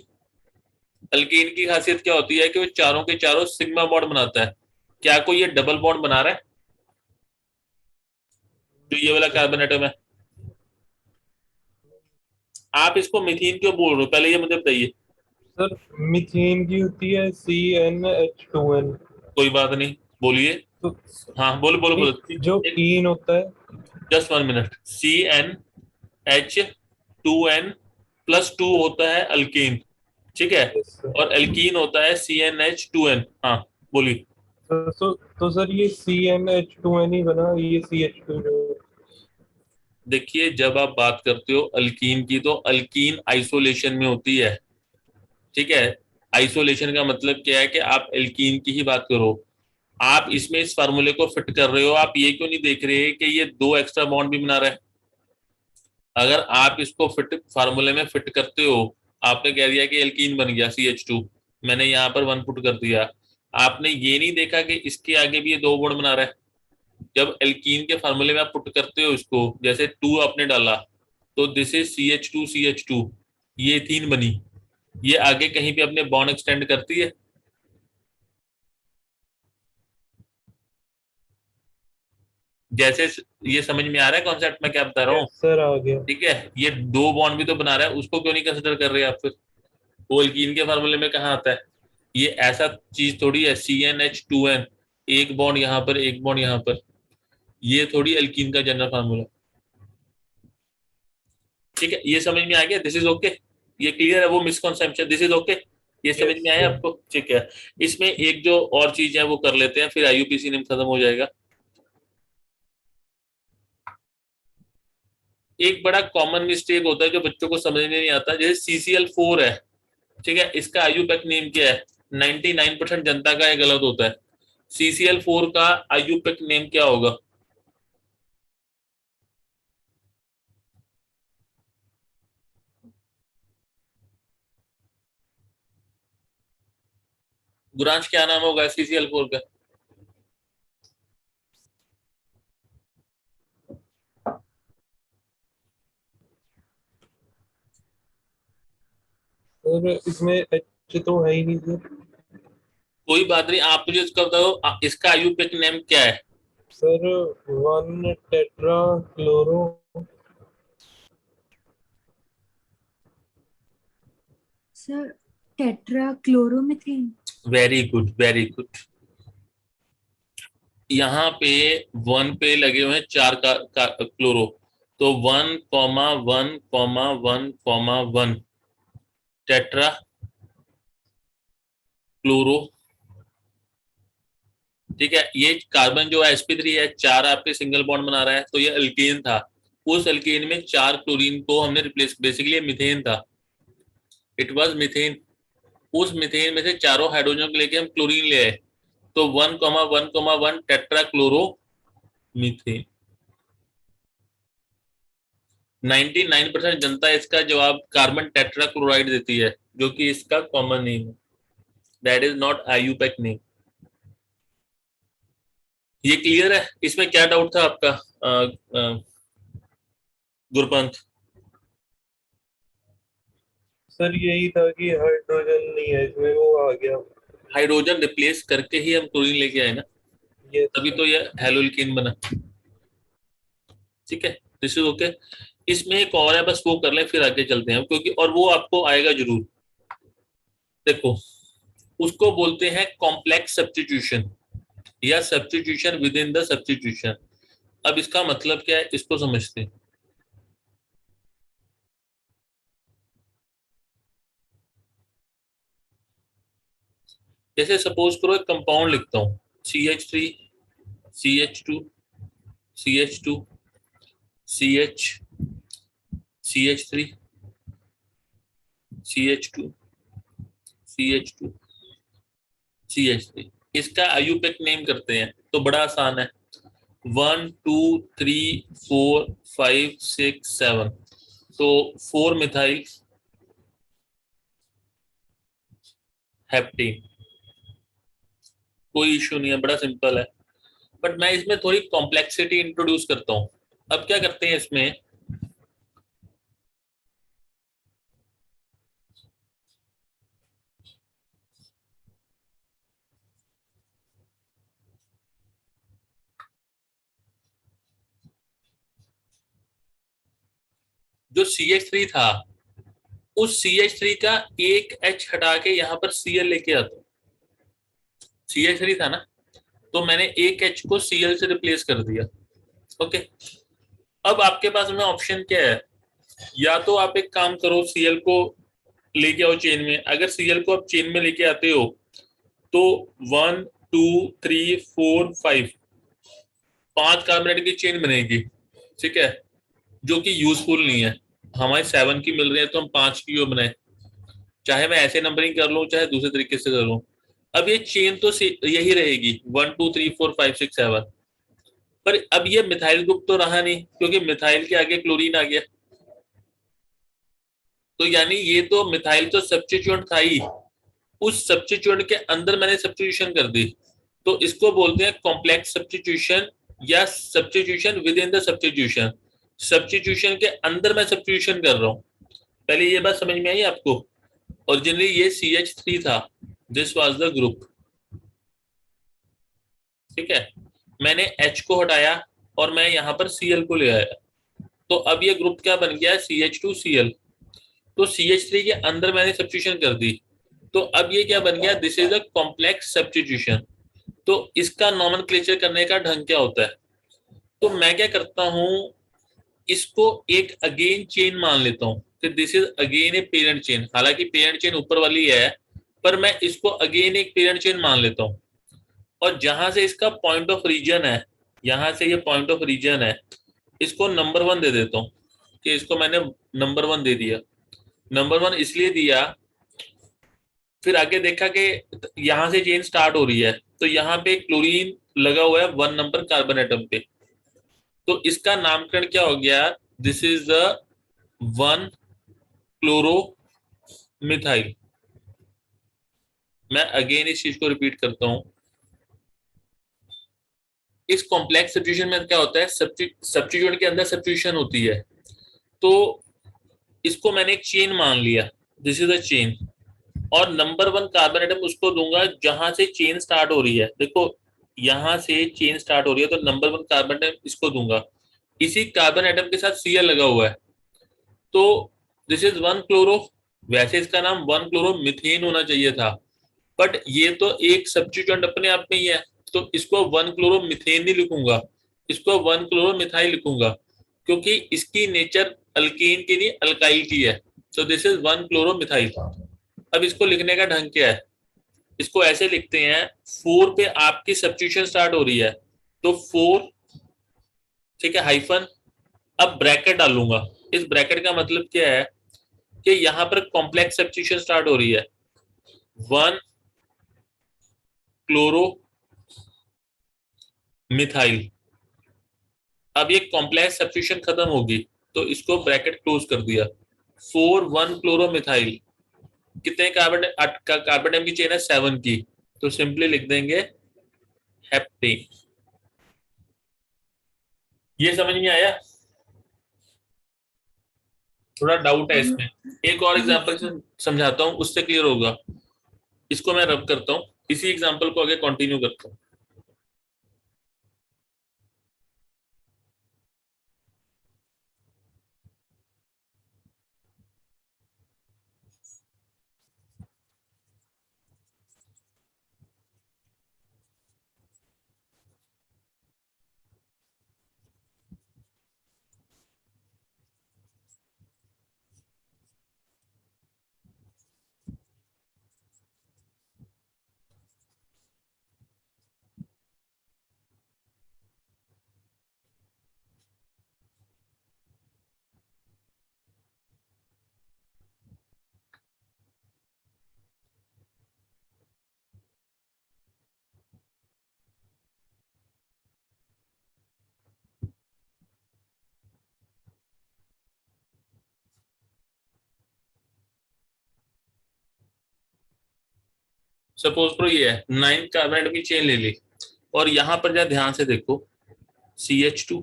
अल्केन की खासियत क्या होती है कि वो चारों के चारों सिग्मा बॉन्ड बनाता है। क्या कोई ये डबल बॉन्ड बना रहा है जो ये वाला कार्बन एटम है? आप इसको मिथीन क्यों बोल रहे हो, पहले ये मुझे बताइए। सर मीथेन की होती है CnH2n। कोई बात नहीं, बोलिए। तो हाँ, बोलो बोलो बोलो। जो एक, ईन होता है। Just 1 minute. CnH2n+2 होता है अल्कीन, ठीक है? Yes sir. और एल्कीन होता है CnH2n। हाँ, बोलिए। तो सर ये CnH2n ही बना, ये CH2 जो देखिए, जब आप बात करते हो अल्कीन की, तो अल्कीन आइसोलेशन में होती है, ठीक है? आइसोलेशन का मतलब क्या है कि आप एल्कीन की ही बात करो। आप इसमें इस फार्मूले को फिट कर रहे हो, आप ये क्यों नहीं देख रहे कि ये दो एक्स्ट्रा बॉन्ड भी बना रहा है? अगर आप इसको फिट फार्मूले में फिट करते हो, आपने कह दिया कि एल्कीन बन गया CH2, मैंने यहाँ पर 1 पुट कर दिया। आपने ये नहीं देखा कि इसके आगे भी ये दो बॉन्ड बना रहा है। जब एल्कीन के फार्मूले में आप पुट करते हो इसको, जैसे 2 आपने डाला, तो दिस इज CH2 ये 3 बनी। ये आगे कहीं पे अपने बॉन्ड एक्सटेंड करती है? जैसे ये समझ में आ रहा है कॉन्सेप्ट मैं क्या बता रहा हूँ? यस सर आ गया। ठीक है, ये दो बॉन्ड भी तो बना रहा है, उसको क्यों नहीं कंसिडर कर रहे आप फिर? वो एल्कीन के फार्मूले में कहाँ आता है? ये ऐसा चीज थोड़ी है CnH2n, एक बॉन्ड यहाँ पर, एक बॉन्ड यहाँ पर। ये थोड़ी एल्कीन का जनरल फार्मूला। ठीक है, ये समझ में आ गया? This is okay? ये क्लियर है वो मिसकॉन्सेप्शन? This is okay? ये समझ यस में आया सर। आपको? ठीक है। इसमें एक जो और चीज है वो कर लेते हैं, फिर IUPAC नेम खत्म हो जाएगा। एक बड़ा कॉमन मिस्टेक होता है जो बच्चों को समझ में नहीं आता, जैसे CCl4 है, ठीक है, इसका IUPAC नेम क्या है? 99% जनता का ये गलत होता है। CCl4 का IUPAC नेम क्या होगा? गुरांश, क्या नाम होगा CCl4 का? सर इसमें H तो है ही नहीं सर। कोई बात नहीं, आप मुझे इसका बताओ, इसका IUPAC नेम क्या है? Sir 1 tetra chloro. Sir tetra chloromethane. Very good, very good. यहाँ पे 1 पे लगे हुए हैं 4 का क्लोरो, तो 1,1,1,1 टेट्रा क्लोरो। ठीक है, ये कार्बन जो है sp3 है, 4 आपके सिंगल बॉन्ड बना रहा है, तो ये अल्केन था। उस अल्केन में 4 क्लोरीन को हमने रिप्लेस, बेसिकली मिथेन था, इट वाज मिथेन। उस मिथेन में से चारों हाइड्रोजन को लेके हम क्लोरीन ले आए, तो 1,1,1 टेट्रा क्लोरो मीथेन। 99% जनता इसका जवाब कार्बन टेट्रा क्लोराइड देती है, जो कि इसका कॉमन नेम है। That is not IUPAC name. ये क्लियर है? इसमें क्या डाउट था आपका गुरपंथ? सर यही था कि हाइड्रोजन नहीं है इसमें, वो आ गया। हाइड्रोजन रिप्लेस करके ही हम क्लोरीन लेके आए ना, यस तभी तो ये हेलोल्कीन बना। ठीक है, दिस इज ओके। इसमें एक और है, बस वो कर लें फिर आगे चलते हैं, क्योंकि और वो आपको आएगा जरूर। देखो, उसको बोलते हैं कॉम्प्लेक्स सब्स्टिट्यूशन, या substitution with in the substitution. अब इसका मतलब क्या है, इसको समझते हैं। जैसे सपोज करो एक कंपाउंड लिखता हूँ CH3 CH2 CH2 CH CH3 CH2 CH2 CH3, इसका आयुपेक नेम करते हैं तो बड़ा आसान है 1 2 3 4 5 6 7, तो 4 मिथाइल हेप्टेन, कोई इशू नहीं है, बड़ा सिंपल है। बट मैं इसमें थोड़ी कॉम्प्लेक्सिटी इंट्रोड्यूस करता हूँ। अब क्या करते हैं इसमें, जो CH3 था उस CH3 का एक H हटा के यहाँ पर Cl लेके आता हूँ। CH3 था ना, तो मैंने एक H को Cl से रिप्लेस कर दिया। ओके, अब आपके पास में ऑप्शन क्या है, या तो आप एक काम करो Cl को लेके आओ चेन में। अगर Cl को आप चेन में लेके आते हो तो 1 2 3 4 5 5 कार्बोनेट की चेन बनेगी, ठीक है, जो कि यूजफुल नहीं है। हमारे 7 की मिल रही है तो हम 5 की क्यों बनाए, चाहे मैं ऐसे नंबरिंग कर लूँ चाहे दूसरे तरीके से कर लूँ। अब ये चेन तो यही रहेगी 1 2 3 4 5 6 7, पर अब ये मिथाइल ग्रुप तो रहा नहीं क्योंकि मिथाइल के आगे क्लोरीन आ गया। तो यानी ये तो मिथाइल तो सब्स्टिट्यूएंट था ही, उस सब्स्टिट्यूएंट के अंदर मैंने सब्स्टिट्यूशन कर दी, तो इसको बोलते हैं कॉम्प्लेक्स सब्स्टिट्यूशन या substitution with in the substitution. Substitution के अंदर मैं सब्स्टिट्यूशन कर रहा हूँ। पहले ये बात समझ में आई आपको? ओरिजिनली ये CH3 था, दिस वाज द ग्रुप, ठीक है, मैंने H को हटाया और मैं यहाँ पर Cl को ले आया, तो अब ये ग्रुप क्या बन गया, CH2Cl। तो CH3 के अंदर मैंने सब्स्टिट्यूशन कर दी, तो अब ये क्या बन गया, this is a complex substitution. तो इसका नॉमेनक्लेचर करने का ढंग क्या होता है, तो मैं क्या करता हूँ, इसको एक अगेन चेन मान लेता हूँ कि this is again a parent chain. हालांकि पेरेंट चेन ऊपर वाली है, पर मैं इसको अगेन एक पेरेंट चेन मान लेता हूँ। और जहां से इसका पॉइंट ऑफ रीजन है, यहां से ये पॉइंट ऑफ रीजन है, इसको नंबर 1 दे देता हूँ कि इसको मैंने नंबर 1 दे दिया। नंबर 1 इसलिए दिया, फिर आगे देखा कि यहाँ से चेन स्टार्ट हो रही है, तो यहाँ पे क्लोरीन लगा हुआ है 1 नंबर कार्बन एटम पे, तो इसका नामकरण क्या हो गया, this is the 1 chloro methyl. मैं अगेन इस चीज को रिपीट करता हूं, इस कॉम्प्लेक्स सब्स्टिट्यूशन में क्या होता है, सब्स्टिट्यूएंट के अंदर सब्स्टिट्यूशन होती है, तो इसको मैंने एक चेन मान लिया, दिस इज अ चेन, और नंबर 1 कार्बन एटम उसको दूंगा जहां से चेन स्टार्ट हो रही है। देखो यहां से चेन स्टार्ट हो रही है, तो नंबर 1 कार्बन एटम इसको दूंगा, इसी कार्बन एटम के साथ Cl लगा हुआ है, तो दिस इज 1 क्लोरो। वैसे इसका नाम 1 क्लोरो मिथेन होना चाहिए था, बट ये तो एक सब्स्टिट्यूएंट अपने आप में ही है, तो इसको 1 क्लोरो मिथेन नहीं लिखूंगा, इसको 1 क्लोरो मिथाइल लिखूंगा, क्योंकि इसकी नेचर अल्केन की नहीं अल्काइल की है। तो दिस इज 1 क्लोरो मिथाइल। अब इसको लिखने का ढंग क्या है, इसको ऐसे लिखते हैं, 4 पे आपकी सब्स्टिट्यूशन स्टार्ट हो रही है, तो 4, ठीक है, हाइफन, अब ब्रैकेट डालूंगा। इस ब्रैकेट का मतलब क्या है कि यहाँ पर कॉम्प्लेक्स सब्स्टिट्यूशन स्टार्ट हो रही है, 1 क्लोरो मिथाइल। अब ये कॉम्प्लेक्स सब्स्टिट्यूशन खत्म होगी, तो इसको ब्रैकेट क्लोज कर दिया, 4 1 क्लोरो मिथाइल। कितने कार्बन कार्बन की चेन है, 7 की, तो सिंपली लिख देंगे हेप्टेन। ये समझ में आया? थोड़ा डाउट है इसमें, एक और यस एग्जांपल से सर। समझाता हूँ, उससे क्लियर होगा। इसको मैं रब करता हूँ, इसी एग्जांपल को आगे कंटिन्यू करता हूँ। सपोज करो ये है 9 कार्बन की चेन ले ली, और यहां पर जरा ध्यान से देखो CH2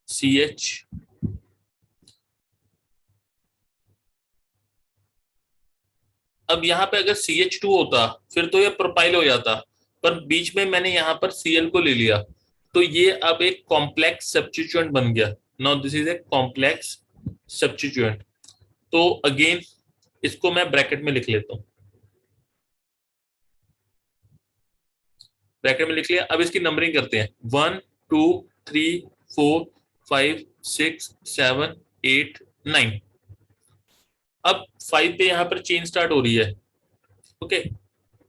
CH, अब यहाँ पे अगर CH2 होता फिर तो ये प्रोपाइल हो जाता, पर बीच में मैंने यहाँ पर Cl को ले लिया, तो ये अब एक कॉम्प्लेक्स सब्स्टिट्यूएंट बन गया। Now this is a complex substituent. तो अगेन इसको मैं ब्रैकेट में लिख लेता हूँ, ब्रैकेट में लिख लिया। अब इसकी नंबरिंग करते हैं 1 2 3 4 5 6 7 8 9। अब 5 पे यहाँ पर चेन स्टार्ट हो रही है। ओके,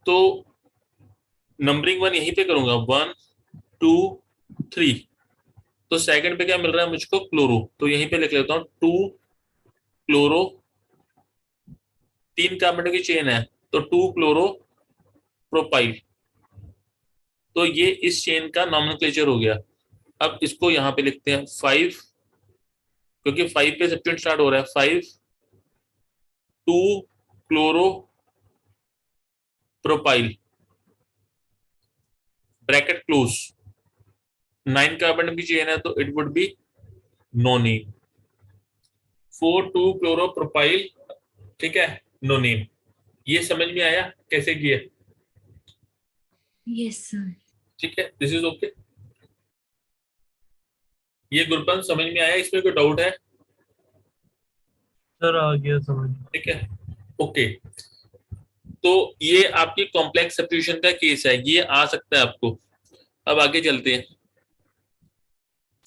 तो नंबरिंग 1 यहीं पे करूंगा 1 2 3। तो सेकंड पे क्या मिल रहा है मुझको, क्लोरो, तो यहीं पे लिख लेता हूँ 2 क्लोरो, 3 कार्बन की चेन है तो 2 क्लोरो प्रोपाइल, तो ये इस चेन का नॉमेनक्लेचर हो गया। अब इसको यहाँ पे लिखते हैं 5, क्योंकि 5 पे सब्स्टिट्यूएंट स्टार्ट हो रहा है, 5 2 chloro propyl bracket close, 9 carbon की चेन है तो it would be nonene, 4 2 chloro propyl, ठीक है, नोनीन। ये समझ में आया कैसे किया? Yes sir. ठीक है, दिस इज ओके। ये गुरबंद समझ में आया, इसमें कोई डाउट है? सर आ गया समझ। ठीक है, ओके। तो ये आपकी कॉम्प्लेक्स सब्स्टिट्यूशन का केस है, ये आ सकता है आपको। अब आगे चलते हैं।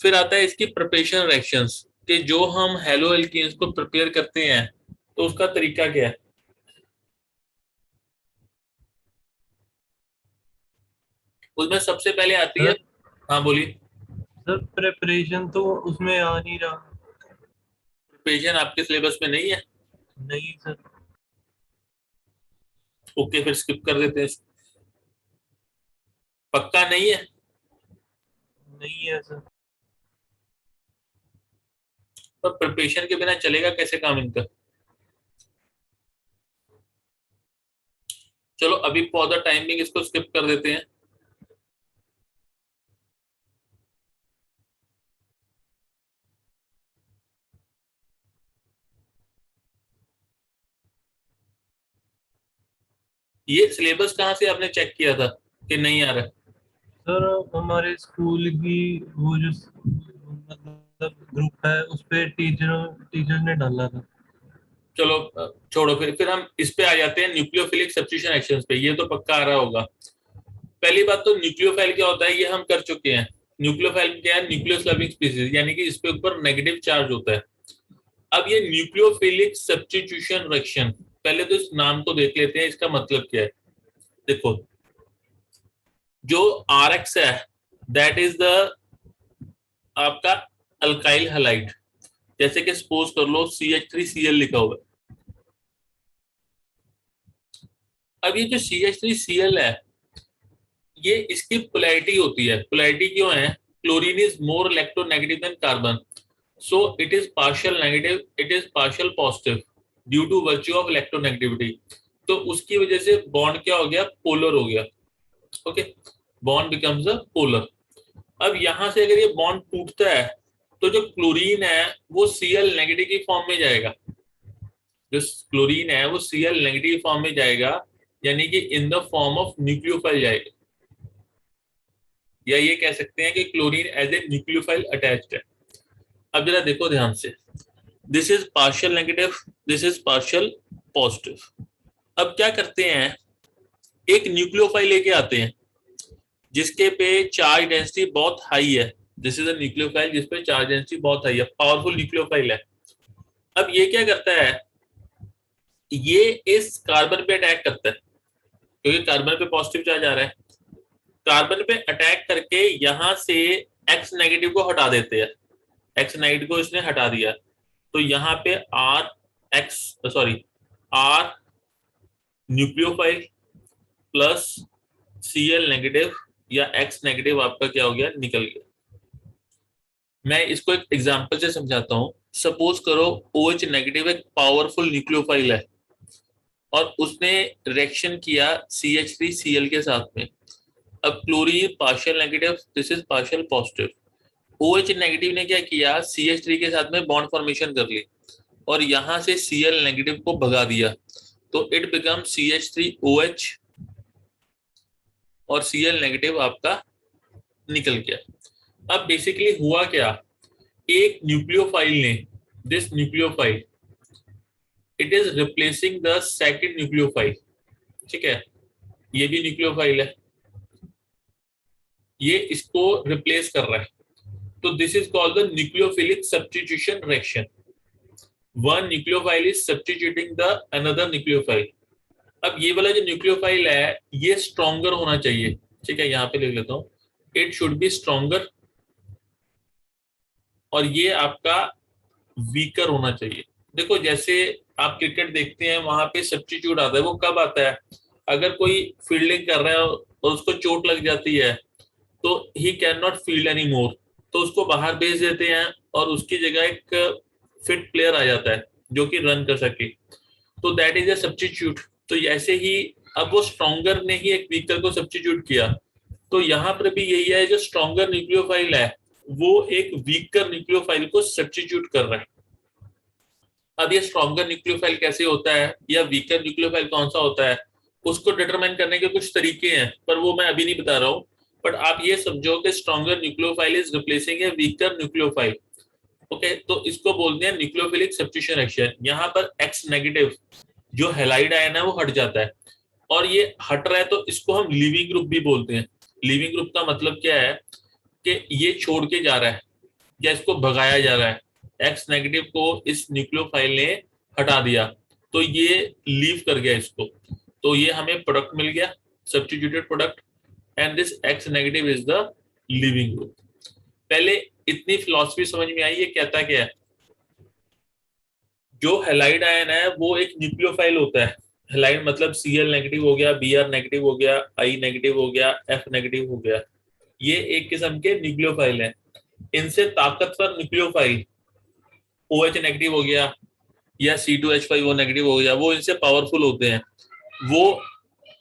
फिर आता है इसकी प्रिपरेशन रिएक्शंस, कि जो हम हेलो एल्केन्स को प्रिपेयर करते हैं तो उसका तरीका क्या है। उसमें सबसे पहले आती है, हाँ बोलिए। सर प्रिपरेशन तो उसमें आ नहीं रहा। प्रिपरेशन आपके सिलेबस में नहीं है? नहीं सर। ओके, फिर स्किप कर देते हैं। पक्का नहीं है? नहीं है सर। पर प्रिपरेशन के बिना चलेगा कैसे काम इनका? चलो अभी फॉर द टाइम बिंग इसको स्किप कर देते हैं। ये सिलेबस कहाँ से आपने चेक किया था कि नहीं आ रहा? सर हमारे स्कूल की वो जो मतलब ग्रुप है उस पे टीचर ने डाला था। चलो छोड़ो, फिर हम इस पे आ जाते हैं न्यूक्लियोफिलिक सब्स्टिट्यूशन एक्शंस पे। ये तो पक्का आ रहा होगा। पहली बात तो न्यूक्लियोफाइल क्या होता है ये हम कर चुके हैं। न्यूक्लियोफाइल क्या है? न्यूक्लियस लविंग स्पीसीज, यानी कि इस पे ऊपर नेगेटिव चार्ज होता है। अब ये न्यूक्लियोफिलिक सब्स्टिट्यूशन रिएक्शन, पहले तो इस नाम को देख लेते हैं, इसका मतलब क्या है। देखो, जो RX है दैट इज द आपका अल्काइल हैलाइड, जैसे कि सपोज कर लो CH3Cl लिखा हुआ है। अब ये जो CH3Cl है, ये इसकी पोलैरिटी होती है। पोलैरिटी क्यों है? Chlorine is more electronegative than carbon, so it is partial negative, it is partial positive due to virtue of electronegativity। तो उसकी वजह से बॉन्ड क्या हो गया? पोलर हो गया। Okay, bond becomes a polar. अब यहां से अगर ये बॉन्ड टूटता है तो जो क्लोरीन है वो Cl नेगेटिव की फॉर्म में जाएगा। जो क्लोरीन है वो Cl नेगेटिव फॉर्म में जाएगा, यानी कि in the form of nucleophile जाएगा, या ये कह सकते हैं कि chlorine as a nucleophile attached है। अब जरा देखो ध्यान से, this is partial negative, this is partial positive. अब क्या करते हैं, एक न्यूक्लियोफाइल लेके आते हैं जिसके पे चार्ज डेंसिटी बहुत हाई है। दिस इज अ न्यूक्लियोफाइल जिसपे चार्ज डेंसिटी बहुत हाई है, पावरफुल न्यूक्लियोफाइल है। अब ये क्या करता है, ये इस कार्बन पे अटैक करता है, क्योंकि कार्बन पे पॉजिटिव चार्ज आ रहा है। कार्बन पे अटैक करके यहां से एक्स नेगेटिव को हटा देते हैं। एक्स नेगेटिव को इसने हटा दिया, तो यहाँ पे R nucleophile plus Cl negative या X नेगेटिव आपका क्या हो गया? निकल गया। मैं इसको एक एग्जांपल से समझाता हूं। सपोज करो OH नेगेटिव एक पावरफुल न्यूक्लियोफाइल है, और उसने रिएक्शन किया CH3Cl के साथ में। अब chlorine partial negative, this is partial positive. OH negative ने क्या किया, CH3 के साथ में बॉन्ड फॉर्मेशन कर ली और यहां से Cl नेगेटिव को भगा दिया, तो इट बिकम CH3OH और Cl नेगेटिव आपका निकल गया। अब बेसिकली हुआ क्या, एक न्यूक्लियोफाइल ने, this nucleophile it is replacing the second nucleophile, ठीक है, ये भी न्यूक्लियोफाइल है, ये इसको रिप्लेस कर रहा है, तो this is called the nucleophilic substitution reaction. One nucleophile is substituting the another nucleophile. अब ये वाला जो न्यूक्लियोफाइल है ये स्ट्रॉन्गर होना चाहिए, ठीक है, यहाँ पे लिख लेता हूँ, इट शुड बी स्ट्रॉन्गर, और ये आपका वीकर होना चाहिए। देखो जैसे आप क्रिकेट देखते हैं वहां पे सब्स्टिट्यूट आता है, वो कब आता है, अगर कोई फील्डिंग कर रहा है और उसको चोट लग जाती है तो he can not field any more, तो उसको बाहर भेज देते हैं और उसकी जगह एक फिट प्लेयर आ जाता है जो कि रन कर सके, तो दैट इज ए सब्स्टिट्यूट। तो ऐसे ही अब वो स्ट्रॉन्गर ने ही एक वीकर को सब्स्टिट्यूट किया, तो यहाँ पर भी यही है, जो स्ट्रॉन्गर न्यूक्लियोफाइल है वो एक वीकर न्यूक्लियोफाइल को सब्स्टिट्यूट कर रहा है। अब ये स्ट्रॉन्गर न्यूक्लियोफाइल कैसे होता है या वीकर न्यूक्लियोफाइल कौन सा होता है, उसको डिटरमाइन करने के कुछ तरीके हैं, पर वो मैं अभी नहीं बता रहा हूँ। बट आप ये समझो कि stronger nucleophile is replacing A weaker nucleophile, okay, तो इसको बोलते हैं न्यूक्लियोफिलिक सब्स्टिट्यूशन रिएक्शन। यहाँ पर X नेगेटिव जो हैलाइड आयन है वो हट जाता है, और ये हट रहा है तो इसको हम लीविंग ग्रुप भी बोलते हैं। लीविंग ग्रुप का मतलब क्या है कि ये छोड़ के जा रहा है या इसको भगाया जा रहा है, X नेगेटिव को इस न्यूक्लियोफाइल ने हटा दिया तो ये लीव कर गया इसको, तो ये हमें प्रोडक्ट मिल गया, substituted product, and this X negative is the leaving group. पहले इतनी फिलॉसफी समझ में आई, ये कहता क्या है, जो हैलाइड आयन है वो एक न्यूक्लियोफाइल होता है। हैलाइड मतलब Cl नेगेटिव हो गया, Br नेगेटिव हो गया, I नेगेटिव हो गया, F नेगेटिव हो गया, ये एक किस्म के न्यूक्लियोफाइल हैं। इनसे ताकतवर न्यूक्लियोफाइल OH नेगेटिव हो गया या C2H5O नेगेटिव हो गया, वो इनसे पावरफुल होते हैं, वो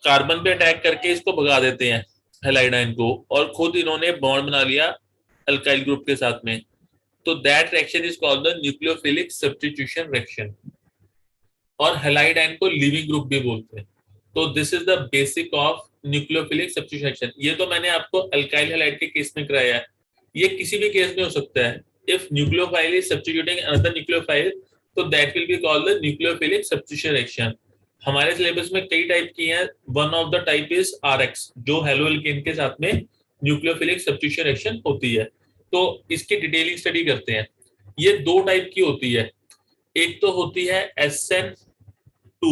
कार्बन पे अटैक करके इसको भगा देते हैं हैलाइड आयन को, और खुद इन्होंने बॉन्ड बना लिया अल्काइल ग्रुप के साथ में, तो that reaction is called the nucleophilic substitution reaction. और हैलाइड आयन को लिविंग ग्रुप भी बोलते हैं। तो this is the basic of nucleophilic substitution reaction. ये तो मैंने आपको अल्काइल हैलाइड के केस में कराया है, ये किसी भी केस में हो सकता है। If nucleophile is substituting another nucleophile तो that will be called the nucleophilic substitution reaction. हमारे सिलेबस में कई टाइप की हैं, one of the type is RX, जो हेलोएल्केन के साथ में न्यूक्लियोफिलिक सब्स्टिट्यूशन रिएक्शन होती है। तो इसकी डिटेलिंग स्टडी करते हैं। ये दो टाइप की होती है, एक तो होती है SN2,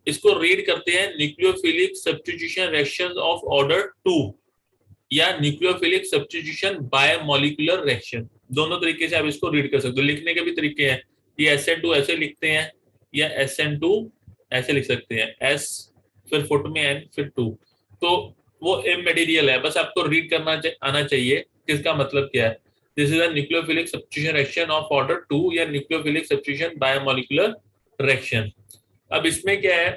इसको रीड करते हैं nucleophilic substitution reaction of order 2 या nucleophilic substitution bye molecular reaction. दोनों तरीके से आप इसको रीड कर सकते हो, लिखने के भी तरीके हैं, ये SN2 ऐसे लिखते हैं या SN2 ऐसे लिख सकते हैं, S फिर फुट में N फिर 2, तो वो इमटेरियल है, बस आपको रीड करना आना चाहिए किसका मतलब क्या है। This is a nucleophilic substitution reaction of order 2 या nucleophilic substitution bye molecular reaction. अब इसमें क्या है,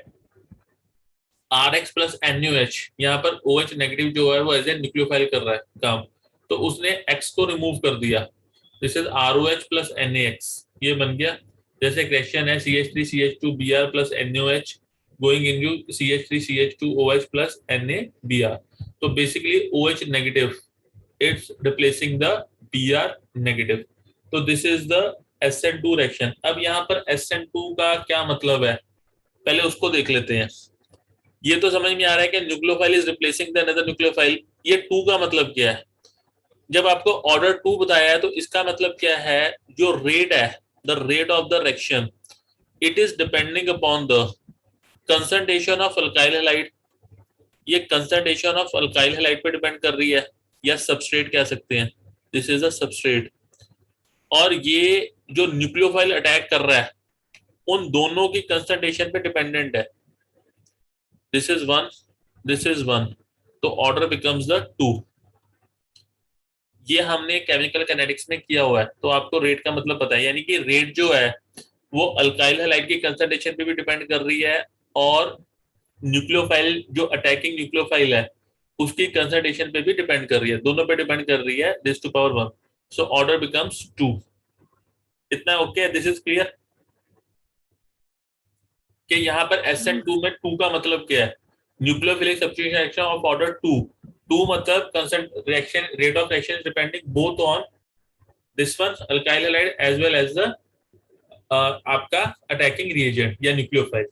RX प्लस NaOH, यहाँ पर OH नेगेटिव जो है वो एज ए न्यूक्लियोफाइल कर रहा है काम, तो उसने X को रिमूव कर दिया, this is ROH plus NaX, ये बन गया। जैसे रिएक्शन है CH3CH2Br plus NaOH going into CH3CH2OH plus NaBr, तो basically OH negative it's replacing the Br negative, तो this is the SN2 reaction. अब यहाँ पर SN2 का क्या मतलब है, पहले उसको देख लेते हैं। ये तो समझ में आ रहा है कि nucleophile is replacing the another nucleophile, ये 2 का मतलब क्या है। जब आपको ऑर्डर 2 बताया है तो इसका मतलब क्या है, जो रेट है, the rate of the reaction, it is depending upon the concentration of alkyl halide, ये कंसंट्रेशन ऑफ अल्काइल हैलाइड पे डिपेंड कर रही है, या सबस्ट्रेट कह सकते हैं, दिस इज अ सबस्ट्रेट। और ये जो न्यूक्लियोफाइल अटैक कर रहा है उन दोनों की कंसंट्रेशन पे डिपेंडेंट है, दिस इज 1 दिस इज 1, तो ऑर्डर बिकम्स द 2। ये हमने केमिकल काइनेटिक्स में किया हुआ है, तो आपको रेट का मतलब पता है, यानी कि रेट जो है वो अल्काइल हैलाइड की कंसंट्रेशन पे भी डिपेंड कर रही है और न्यूक्लियोफाइल जो अटैकिंग न्यूक्लियोफाइल है उसकी कंसंट्रेशन पे भी डिपेंड कर रही है, दोनों पे डिपेंड कर रही है, this to power 1, so order becomes 2। इतना ओके है, दिस इज क्लियर कि यहाँ पर SN2 में 2 का मतलब क्या है, nucleophilic substitution reaction of order 2। 2 मतलब reaction rate of reaction is depending both on this one alkyl halide as well as the आपका अटैकिंग रिएजेंट या न्यूक्लियोफाइल।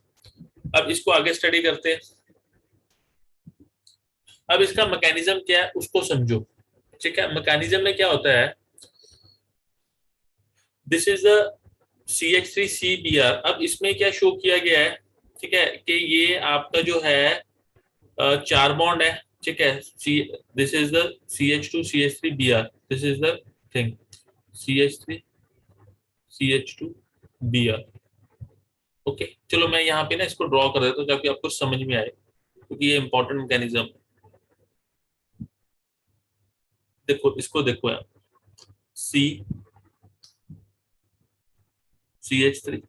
अब इसको आगे स्टडी करते हैं। अब इसका मैकेनिज्म क्या है उसको समझो, ठीक है। मैकेनिज्म में क्या होता है, दिस इज द CH3CBr। अब इसमें क्या शो किया गया है, ठीक है, कि ये आपका जो है 4 बॉन्ड है, ठीक है। This is the CH2CH3Br, this is the thing CH3CH2Br। Okay, चलो मैं यहाँ पे ना इसको ड्रॉ कर देता हूँ ताकि आपको समझ में आए, क्योंकि ये इंपॉर्टेंट मैकेनिज्म। देखो इसको देखो यार, CH3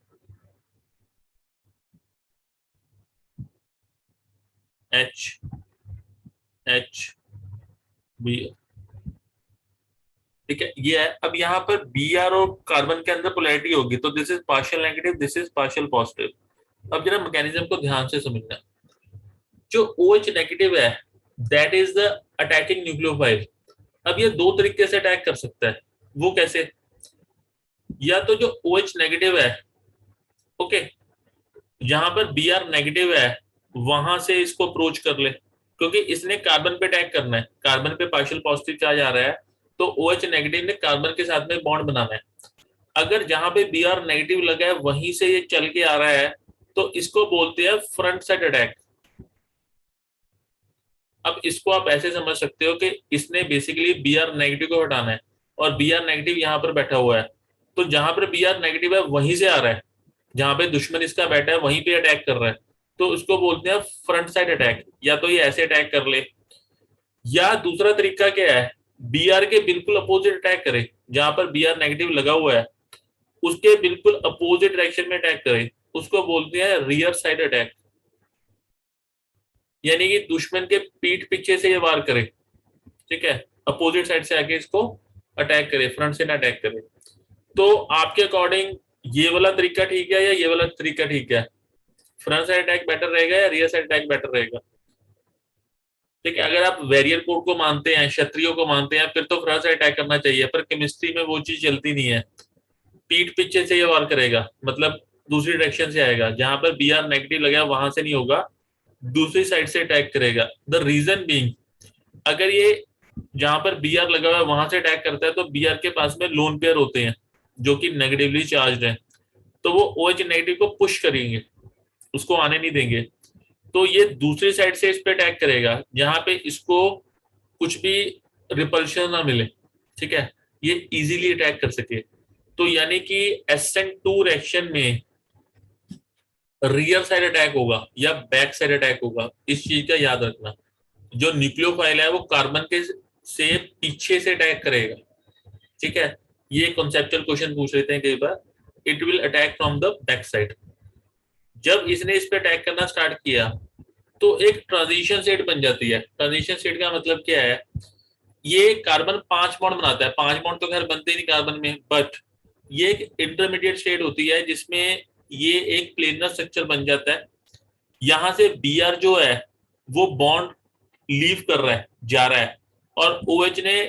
HHBr, ठीक है, ये है। अब यहाँ पर Br और कार्बन के अंदर पोलैरिटी होगी, तो this is partial negative, this is partial positive. अब जरा मैकेनिज्म को ध्यान से समझना। जो OH नेगेटिव है that is the attacking nucleophile. अब ये दो तरीके से अटैक कर सकता है, वो कैसे, या तो जो OH नेगेटिव है, ओके, जहां पर Br नेगेटिव है वहां से इसको अप्रोच कर ले, क्योंकि इसने कार्बन पे अटैक करना है, कार्बन पे पार्शियल पॉजिटिव चार्ज आ रहा है, तो OH नेगेटिव ने कार्बन के साथ में बॉन्ड बनाना है। अगर जहां पे Br नेगेटिव लगा है वहीं से ये चल के आ रहा है तो इसको बोलते हैं फ्रंट साइड अटैक। अब इसको आप ऐसे समझ सकते हो कि इसने बेसिकली Br नेगेटिव को हटाना है और Br नेगेटिव यहाँ पर बैठा हुआ है, तो जहां पर Br नेगेटिव है वहीं से आ रहा है, जहां पे दुश्मन इसका बैठा है वहीं पे अटैक कर रहा है, तो उसको बोलते हैं फ्रंट साइड अटैक। या तो ये ऐसे अटैक कर ले, या दूसरा तरीका क्या है, Br के बिल्कुल अपोजिट अटैक करे, जहां पर Br नेगेटिव लगा हुआ है उसके बिल्कुल अपोजिट डायरेक्शन में अटैक करे, उसको बोलते हैं रियर साइड अटैक। यानी कि दुश्मन के पीठ पीछे से ये वार करे, ठीक है, अपोजिट साइड से आके इसको अटैक करे, फ्रंट से ना अटैक करे। तो आपके अकॉर्डिंग ये वाला तरीका ठीक है या ये वाला तरीका ठीक है, फ्रंट साइड अटैक बेटर रहेगा या रियर साइड अटैक बेटर रहेगा? ठीक है, अगर आप वेरियर कोड को मानते हैं, क्षत्रियो को मानते हैं, फिर तो फ्रंट साइड अटैक करना चाहिए, पर केमिस्ट्री में वो चीज चलती नहीं है। पीठ पीछे से ये वार करेगा, मतलब दूसरी डायरेक्शन से आएगा, जहां पर Br नेगेटिव लगा वहां से नहीं होगा, दूसरी साइड से अटैक करेगा। द रीजन बीइंग, अगर ये जहां पर Br लगा हुआ है वहां से अटैक करता है तो Br के पास में लोन पेयर होते हैं जो कि नेगेटिवली चार्ज है, तो वो OH नेगेटिव को पुश करेंगे, उसको आने नहीं देंगे, तो ये दूसरी साइड से इस पे अटैक करेगा जहां पे इसको कुछ भी रिपल्शन ना मिले, ठीक है, ये इजीली अटैक कर सके। तो यानी कि SN2 रिएक्शन में रियर साइड अटैक होगा या बैक साइड अटैक होगा, इस चीज का याद रखना। जो न्यूक्लियोफाइल है वो कार्बन के से पीछे से अटैक करेगा, ठीक है। ये कॉन्सेप्चुअल क्वेश्चन पूछ लेते हैं कई बार, it will attack from the back side. जब इसने इस पे अटैक करना स्टार्ट किया तो एक ट्रांजिशन स्टेट बन जाती है। ट्रांजिशन स्टेट का मतलब क्या है, ये कार्बन 5 बॉन्ड बनाता है, 5 बॉन्ड तो खैर बनते ही नहीं कार्बन में, बट ये एक इंटरमीडिएट स्टेट होती है जिसमें ये एक प्लेनर स्ट्रक्चर बन जाता है। यहां से Br जो है वो बॉन्ड लीव कर रहा है, जा रहा है, और OH ने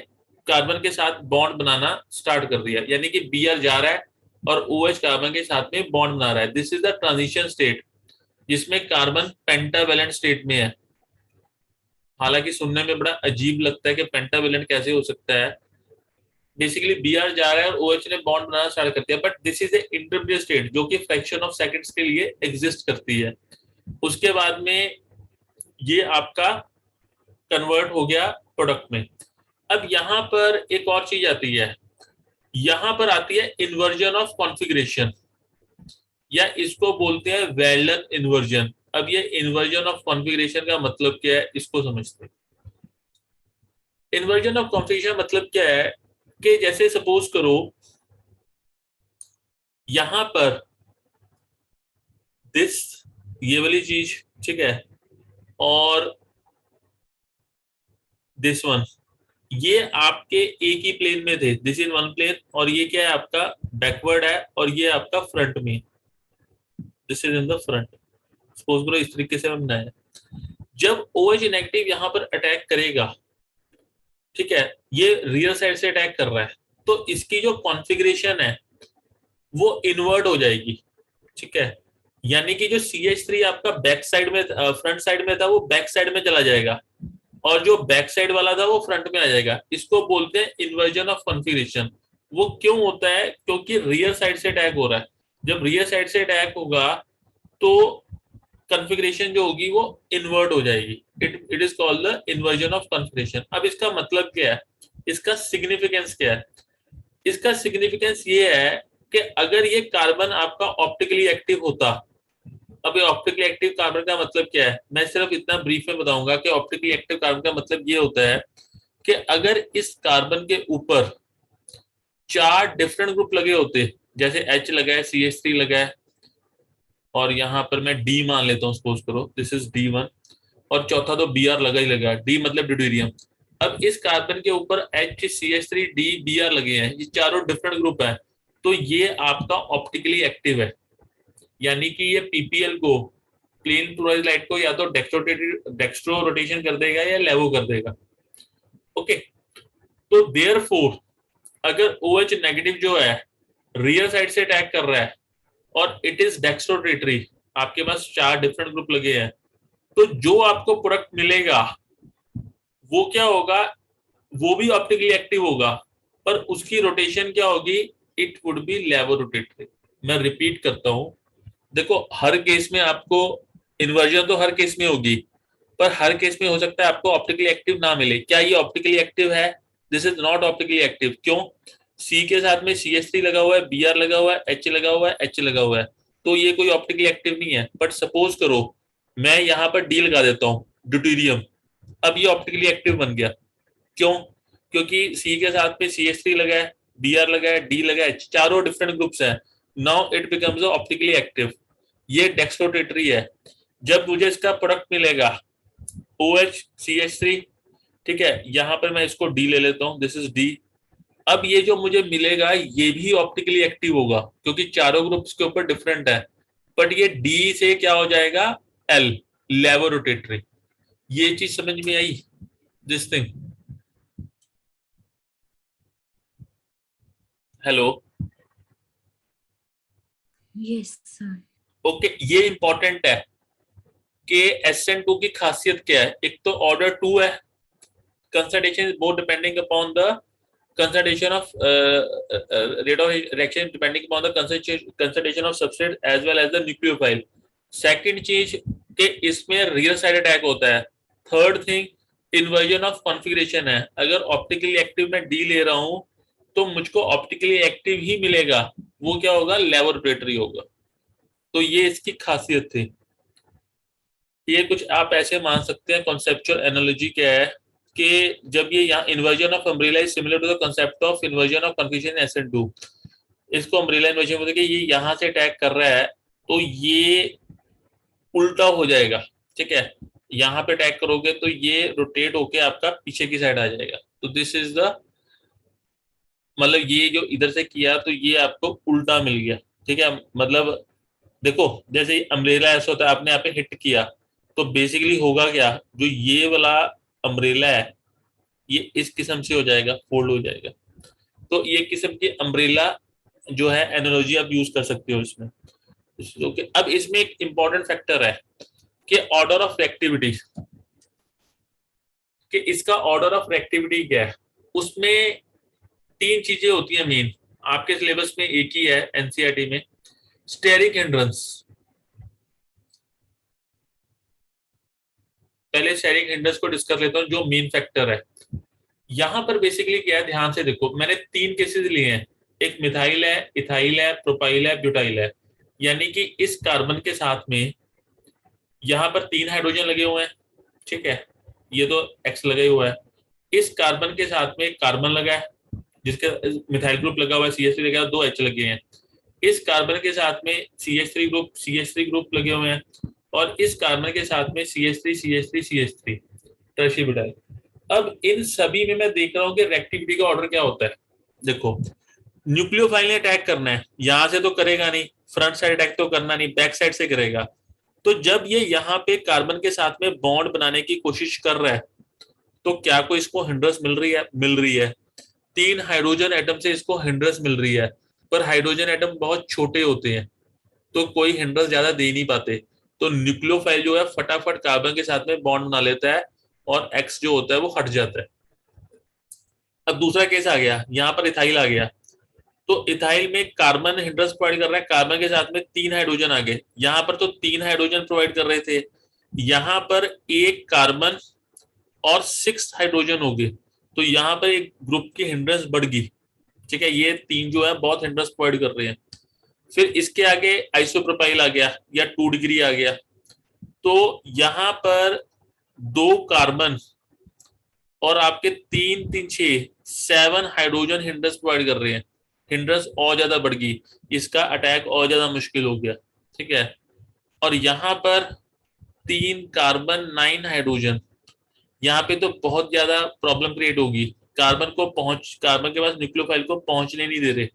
कार्बन के साथ बॉन्ड बनाना स्टार्ट कर दिया, यानी कि Br जा रहा है और OH कार्बन के साथ में बॉन्ड बना रहा है। This is the transition state जिसमें कार्बन पेंटावेलेंट स्टेट में है। हालांकि सुनने में बड़ा अजीब लगता है कि पेंटावेलेंट कैसे हो सकता है, बेसिकली Br जा रहा है और OH ने बॉन्ड बनाना स्टार्ट कर दिया, but this is A intermediate state जो कि फ्रैक्शन ऑफ सेकंड्स के लिए एग्जिस्ट करती है। उसके बाद में ये आपका कन्वर्ट हो गया प्रोडक्ट में। अब यहाँ पर एक और चीज आती है, यहाँ पर आती है इन्वर्जन ऑफ कॉन्फ़िगरेशन, या इसको बोलते हैं वेल्डन इन्वर्जन। अब ये इन्वर्जन ऑफ कॉन्फ़िगरेशन का मतलब क्या है इसको समझते हैं। इन्वर्जन ऑफ कॉन्फ़िगरेशन मतलब क्या है कि जैसे सपोज करो यहां पर दिस ये वाली चीज, ठीक है, और दिस वन, ये आपके एक ही प्लेन में थे, दिस इन वन प्लेन, और ये क्या है आपका बैकवर्ड है, और ये आपका फ्रंट में, this is in the front. Suppose करो इस तरीके से हमने है। जब OH नेगेटिव यहाँ पर अटैक करेगा, ठीक है, ये रियर साइड से अटैक कर रहा है, तो इसकी जो कॉन्फ़िगरेशन है वो इन्वर्ट हो जाएगी, ठीक है। यानी कि जो CH3 आपका बैक साइड में, फ्रंट साइड में था, वो बैक साइड में चला जाएगा, और जो बैक साइड वाला था वो फ्रंट में आ जाएगा। इसको बोलते हैं इन्वर्जन ऑफ कॉन्फ़िगरेशन। वो क्यों होता है? क्योंकि रियर साइड से अटैक हो रहा है। जब रियर साइड से अटैक होगा तो कॉन्फ़िगरेशन जो होगी वो इन्वर्ट हो जाएगी। It is called the inversion of configuration. अब इसका मतलब क्या है, इसका सिग्निफिकेंस क्या है? इसका सिग्निफिकेंस ये है कि अगर ये कार्बन आपका ऑप्टिकली एक्टिव होता, अब ये ऑप्टिकली एक्टिव कार्बन का मतलब क्या है, मैं सिर्फ इतना ब्रीफ में बताऊंगा कि ऑप्टिकली एक्टिव कार्बन का मतलब ये होता है कि अगर इस कार्बन के ऊपर 4 डिफरेंट ग्रुप लगे होते, जैसे H लगा है, CH3 लगा है, और यहाँ पर मैं D मान लेता हूँ, सपोज करो दिस इज D1, और चौथा तो Br लगा ही लगा, D मतलब ड्यूटेरियम। अब इस कार्बन के ऊपर H, CH3, D, Br लगे हैं, ये चारों डिफरेंट ग्रुप हैं, तो ये आपका ऑप्टिकली एक्टिव है। यानी कि ये PPL को, प्लेन पोलराइज्ड लाइट को, या तो डेक्स्ट्रो रोटेशन कर देगा या लेवो कर देगा। ओके, तो देयरफॉर अगर OH नेगेटिव जो है रियर साइड से अटैक कर रहा है और इट इज डेक्स्ट्रोरेटरी, आपके पास 4 डिफरेंट ग्रुप लगे हैं, तो जो आपको प्रोडक्ट मिलेगा वो क्या होगा, वो भी ऑप्टिकली एक्टिव होगा, पर उसकी रोटेशन क्या होगी, इट वुड बी लेवो रोटेटरी। मैं रिपीट करता हूं, देखो हर केस में आपको इन्वर्जन तो हर केस में होगी, पर हर केस में हो सकता है आपको ऑप्टिकली एक्टिव ना मिले। क्या ये ऑप्टिकली एक्टिव है? This is not optically active. क्यों? C के साथ में CH3 लगा हुआ है, Br लगा हुआ है, H लगा हुआ है, H लगा हुआ है, तो ये कोई ऑप्टिकली एक्टिव नहीं है। बट सपोज करो मैं यहाँ पर D लगा देता हूँ, ड्यूटेरियम, अब ये ऑप्टिकली एक्टिव बन गया। क्यों? क्योंकि C के साथ में CH3 लगा है, Br लगा है, D लगा है, चारों डिफरेंट ग्रुप्स हैं, now it becomes optically active. ये डेक्स्ट्रोरेटरी है। जब मुझे इसका प्रोडक्ट मिलेगा OH CH3, ठीक है, यहां पर मैं इसको D ले लेता हूं, दिस इज D। अब ये जो मुझे मिलेगा ये भी ऑप्टिकली एक्टिव होगा, क्योंकि चारों ग्रुप्स के ऊपर डिफरेंट है, बट ये D से क्या हो जाएगा, L, लेवो रोटेटरी। ये चीज समझ में आई? This thing, hello, yes sir. Okay, ये इंपॉर्टेंट है कि SN2 की खासियत क्या है। एक तो ऑर्डर 2 है, concentration is more depending upon the concentration of rate of reaction depending upon the concentration of substrate as well as the nucleophile. Second चीज कि इसमें रियर साइड अटैक होता है। Third thing inversion of configuration है। अगर optically active में D ले रहा हूं तो मुझको ऑप्टिकली एक्टिव ही मिलेगा, वो क्या होगा, लेवोरेटरी होगा। तो ये इसकी खासियत थी। ये कुछ आप ऐसे मान सकते हैं, कॉन्सेप्चुअल एनालॉजी क्या है कि जब ये यहाँ inversion of umbrella is similar to the concept of inversion of confusion SN2। इसको अम्ब्रेला इन्वर्जन बोलते हैं कि ये यहाँ से अटैक कर रहा है तो ये उल्टा हो जाएगा, ठीक है। यहाँ पे अटैक करोगे तो ये रोटेट होके आपका पीछे की साइड आ जाएगा। तो दिस इज द, मतलब ये जो इधर से किया तो ये आपको उल्टा मिल गया, ठीक है। मतलब देखो जैसे अम्ब्रेला ऐसा होता है, आपने यहाँ पे हिट किया तो बेसिकली होगा क्या, जो ये वाला अम्ब्रेला है ये इस किस्म से हो जाएगा, फोल्ड हो जाएगा। तो ये किस्म की अम्ब्रेला जो है एनालॉजी आप यूज कर सकते हो इसमें। ओके, अब इसमें एक इंपॉर्टेंट फैक्टर है कि ऑर्डर ऑफ रिएक्टिविटी, कि इसका ऑर्डर ऑफ रिएक्टिविटी क्या है। उसमें 3 चीजें होती है मेन, आपके सिलेबस में एक ही है एनसीईआरटी में, स्टेरिक हिंड्रेंस। पहले स्टेरिक हिंड्रेंस को डिस्कस लेता हूं, जो मेन फैक्टर है। यहां पर बेसिकली क्या है, ध्यान से देखो, मैंने 3 केसेस लिए हैं, एक मिथाइल है, इथाइल है, प्रोपाइल है, ब्यूटाइल है। यानी कि इस कार्बन के साथ में यहाँ पर 3 हाइड्रोजन लगे हुए हैं, ठीक है, ये तो X लगा ही हुआ है। इस कार्बन के साथ में कार्बन लगा है जिसके मिथाइल ग्रुप लगा हुआ है, CH3 लगा है, 2 H लगे हैं। इस कार्बन के साथ में CH3 ग्रुप लगे हुए हैं, और इस कार्बन के साथ में CH3 CH3 CH3 tertiary butyl. अब इन सभी में मैं देख रहा हूँ कि रिएक्टिविटी का ऑर्डर क्या होता है। देखो, न्यूक्लियोफाइल ने अटैक करना है, यहां से तो करेगा नहीं, फ्रंट साइड अटैक तो करना नहीं, बैक साइड से करेगा। तो जब ये यहाँ पे कार्बन के साथ में बॉन्ड बनाने की कोशिश कर रहा है तो क्या कोई इसको हिंड्रेंस मिल रही है। 3 हाइड्रोजन एटम से इसको हिंड्रेंस मिल रही है, पर हाइड्रोजन एटम बहुत छोटे होते हैं तो कोई हिंड्रेंस ज्यादा दे नहीं पाते। तो न्यूक्लियोफाइल जो है फटाफट कार्बन के साथ में बॉन्ड बना लेता है और एक्स जो होता है वो हट जाता है। अब दूसरा केस आ गया, यहाँ पर इथाइल आ गया। तो इथाइल में कार्बन हिंड्रेंस प्रोवाइड कर रहा है, कार्बन के साथ में 3 हाइड्रोजन आ गए। यहाँ पर तो 3 हाइड्रोजन प्रोवाइड कर रहे थे, यहाँ पर एक कार्बन और 6 हाइड्रोजन हो गए। तो यहाँ पर एक ग्रुप की हिंड्रेंस बढ़ गई। ठीक है, ये 3 जो है बहुत हिंड्रेंस प्रोवाइड कर रहे हैं। फिर इसके आगे आइसोप्रोपाइल आ गया या 2 डिग्री आ गया। तो यहाँ पर 2 कार्बन और आपके 3 3 6 7 हाइड्रोजन हिंड्रेंस प्रोवाइड कर रहे हैं। हिंड्रेंस और ज्यादा बढ़ गई, इसका अटैक और ज्यादा मुश्किल हो गया। ठीक है, और यहाँ पर 3 कार्बन 9 हाइड्रोजन, यहाँ पे तो बहुत ज्यादा प्रॉब्लम क्रिएट होगी। कार्बन के पास न्यूक्लियोफाइल को पहुंचने नहीं दे रहे।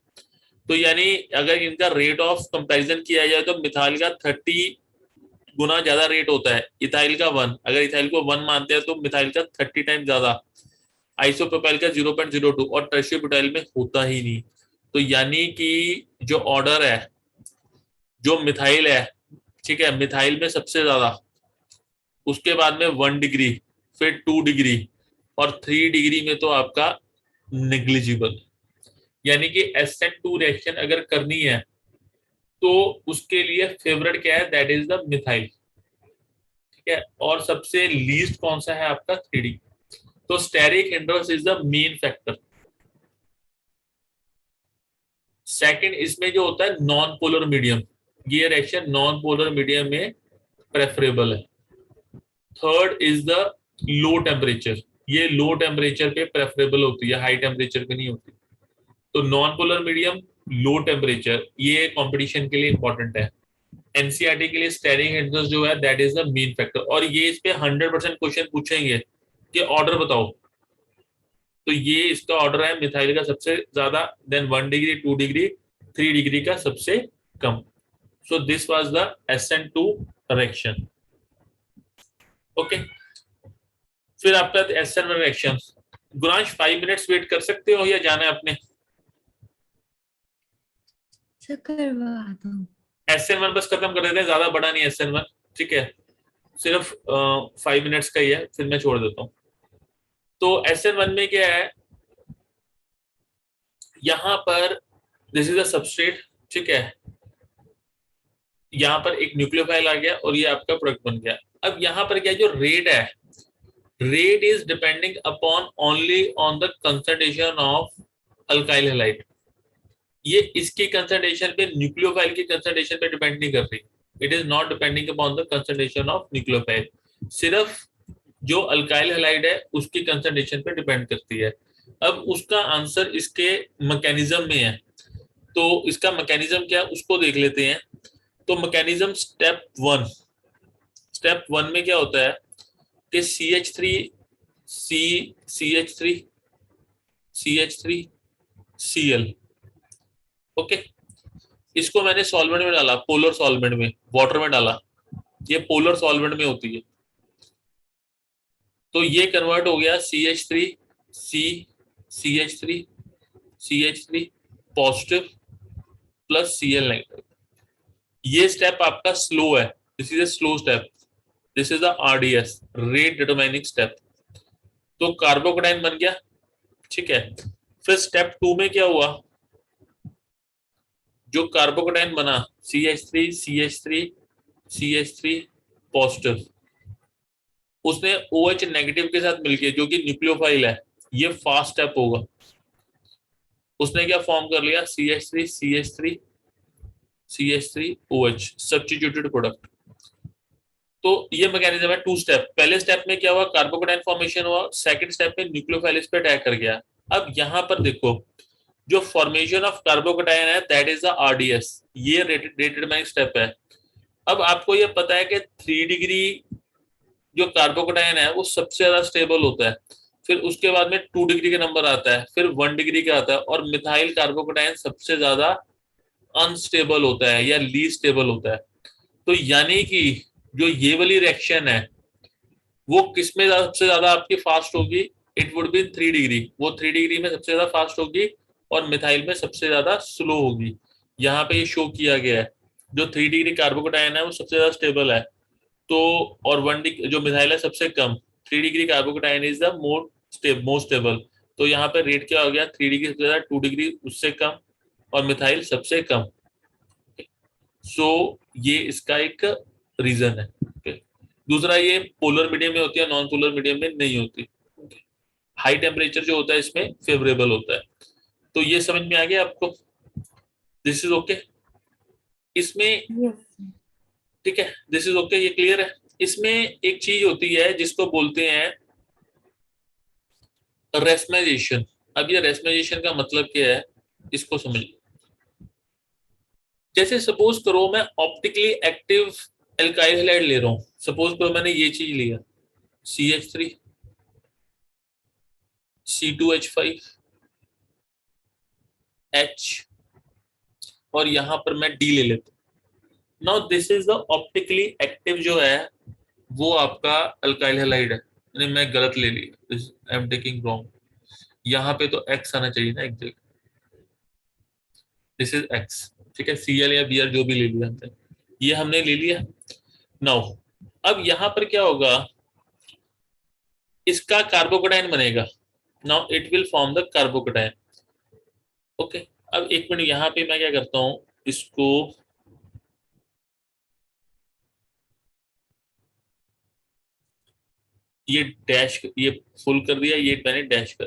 तो यानी अगर इनका रेट ऑफ कंपैरिजन किया जाए तो मिथाइल का 30 गुना ज्यादा रेट होता है, इथाइल का 1। अगर इथाइल को 1 मानते हैं तो मिथाइल का 30 टाइम ज्यादा, आइसोप्रोपाइल का 0.02, और टर्शियरी ब्यूटाइल में होता ही नहीं। तो यानी कि जो ऑर्डर है, जो मिथाइल है, ठीक है, मिथाइल में सबसे ज्यादा, उसके बाद में 1 डिग्री, फिर 2 डिग्री और 3 डिग्री में तो आपका नेग्लिजिबल। यानी कि SN2 रिएक्शन अगर करनी है तो उसके लिए फेवरेट क्या है, दैट इज द मिथाइल। ठीक है, और सबसे लीस्ट कौन सा है आपका 3D। तो steric hindrance is the main factor. Second इसमें जो होता है नॉन पोलर मीडियम, ये रिएक्शन नॉन पोलर मीडियम में प्रेफरेबल है। Third is the low temperature, ये लो टेम्परेचर पे प्रेफरेबल होती है, हाई टेम्परेचर पे नहीं होती। तो नॉन पोलर मीडियम, लो टेम्परेचर, ये कंपटीशन के लिए इंपॉर्टेंट है। एनसीईआरटी के लिए स्टेरिक हिंड्रेंस जो है that is the main factor. और ये इस पे 100% क्वेश्चन पूछेंगे कि ऑर्डर बताओ। तो ये इसका ऑर्डर है, मिथाइल का सबसे ज्यादा, देन 1 डिग्री, 2 डिग्री, 3 डिग्री का सबसे कम। So this was the SN2 reaction. Okay, फिर आपका SN1 रिएक्शन। गुरांश 5 मिनट्स वेट कर सकते हो या जाना है अपने? सर करवा दो। SN1 बस खत्म कर देते हैं, ज्यादा बड़ा नहीं SN1। ठीक है, सिर्फ 5 मिनट्स का ही है, फिर मैं छोड़ देता हूँ। तो SN1 में क्या है, यहाँ पर दिस इज अ सबस्ट्रेट। ठीक है, यहाँ पर एक न्यूक्लियोफाइल आ गया और ये आपका प्रोडक्ट बन गया। अब यहाँ पर क्या जो रेट है, rate is depending upon only on the concentration of alkyl halide. ये इसकी कंसंट्रेशन पे, न्यूक्लियोफाइल की कंसंट्रेशन पे डिपेंड नहीं कर रही। It is not depending upon the concentration of nucleophile, सिर्फ जो अल्काइल हैलाइड है उसकी कंसंट्रेशन पे डिपेंड करती है। अब उसका आंसर इसके मैकेनिज्म में है। तो इसका मैकेनिज्म क्या है उसको देख लेते हैं। तो मैकेनिज्म स्टेप 1 में क्या होता है कि CH3Cl। ओके, इसको मैंने सॉल्वेंट में डाला, पोलर सॉल्वेंट में, वाटर में डाला, ये पोलर सॉल्वेंट में होती है। तो ये कन्वर्ट हो गया CH3 positive plus Cl negative. ये स्टेप आपका स्लो है, this is a slow step, this is a RDS, rate determining step. तो कार्बोकेटाइन बन गया। ठीक है, फिर स्टेप 2 में क्या हुआ, जो कार्बोकेटाइन बना CH3 पॉजिटिव, उसने OH नेगेटिव के साथ मिलके, जो कि न्यूक्लियोफाइल है, ये फास्ट स्टेप होगा, उसने क्या फॉर्म कर लिया, CH3OH सब्स्टिट्यूटेड प्रोडक्ट। तो ये मैकेनिज्म है 2 स्टेप। पहले स्टेप में क्या हुआ, कार्बोकेटाइन फॉर्मेशन हुआ, सेकंड स्टेप में न्यूक्लियोफाइल इस पे अटैक कर गया। अब यहाँ पर देखो, जो फॉर्मेशन ऑफ कार्बोकेटाइन है दैट इज द RDS, ये रेटेड स्टेप है। अब आपको ये पता है कि 3 डिग्री जो कार्बोकेटाइन है वो सबसे ज्यादा स्टेबल होता है, फिर उसके बाद में 2 डिग्री का नंबर आता है, फिर 1 डिग्री का आता है, और मिथाइल कार्बोकेटाइन सबसे ज्यादा अनस्टेबल होता है या लीस्ट स्टेबल होता है। तो यानी कि जो ये वाली रिएक्शन है वो किस में सबसे ज्यादा आपकी फास्ट होगी, इट वुड बी 3 डिग्री, वो 3 डिग्री में सबसे ज्यादा फास्ट होगी और मिथाइल में सबसे ज्यादा स्लो होगी। यहाँ पे ये शो किया गया है, जो 3 डिग्री कार्बोकेटाइन है वो सबसे ज्यादा स्टेबल है, तो और 1 डिग्री जो मिथाइल है सबसे कम, 3 degree carbocation is the most stable. तो यहाँ पे रेट क्या हो गया, 3 डिग्री सबसे ज्यादा, 2 डिग्री उससे कम, और मिथाइल सबसे कम। सो ये इसका एक रीजन है। दूसरा, ये पोलर मीडियम में होती है, नॉन पोलर मीडियम में नहीं होती। हाई टेम्परेचर जो होता है इसमें फेवरेबल होता है। तो ये समझ में आ गया आपको, दिस इज ओके इसमें, Yes. ठीक है, दिस इज ओके, ये क्लियर है। इसमें एक चीज होती है जिसको बोलते हैं रेस्मराइजेशन। अब ये रेस्मराइजेशन का मतलब क्या है, इसको समझिए। जैसे सपोज करो मैं ऑप्टिकली एक्टिव एल्काइल हैलाइड ले रहा हूं, सपोज करो मैंने ये चीज लिया, CH3 C2H5 H, और यहां पर मैं D ले लेता हूं। Now this is the optically active जो है वो आपका अल्काइल हैलाइड है, यानी मैं गलत ले लिया, आई एम टेकिंग रॉन्ग। यहाँ पे तो X आना चाहिए ना एक जगह, दिस इज X, ठीक है, Cl या Br जो भी ले लिया हमने, ये हमने ले लिया। नाउ अब यहाँ पर क्या होगा, इसका कार्बोकेटाइन बनेगा। Now it will form the carbocation. Okay, अब एक मिनट, यहाँ पे मैं क्या करता हूँ, इसको ये डैश, ये फुल कर दिया, ये मैंने डैश कर,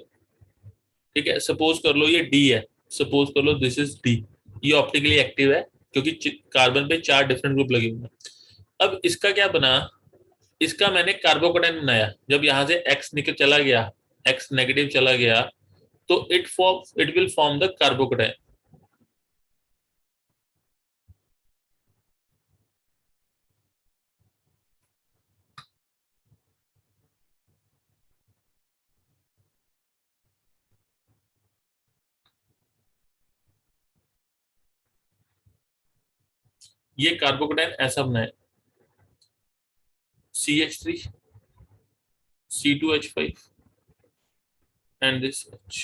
ठीक है। सपोज कर लो ये डी है, सपोज कर लो दिस इज डी, ये ऑप्टिकली एक्टिव है क्योंकि कार्बन पे 4 डिफरेंट ग्रुप लगे हुए हैं। अब इसका क्या बना, इसका मैंने कार्बोकेटाइन बनाया, जब यहाँ से एक्स निकल चला गया, एक्स नेगेटिव चला गया, तो it will form the carbocation. ये कार्बोकेटाइन ऐसा बनाया, CH3 C2H5 and this H।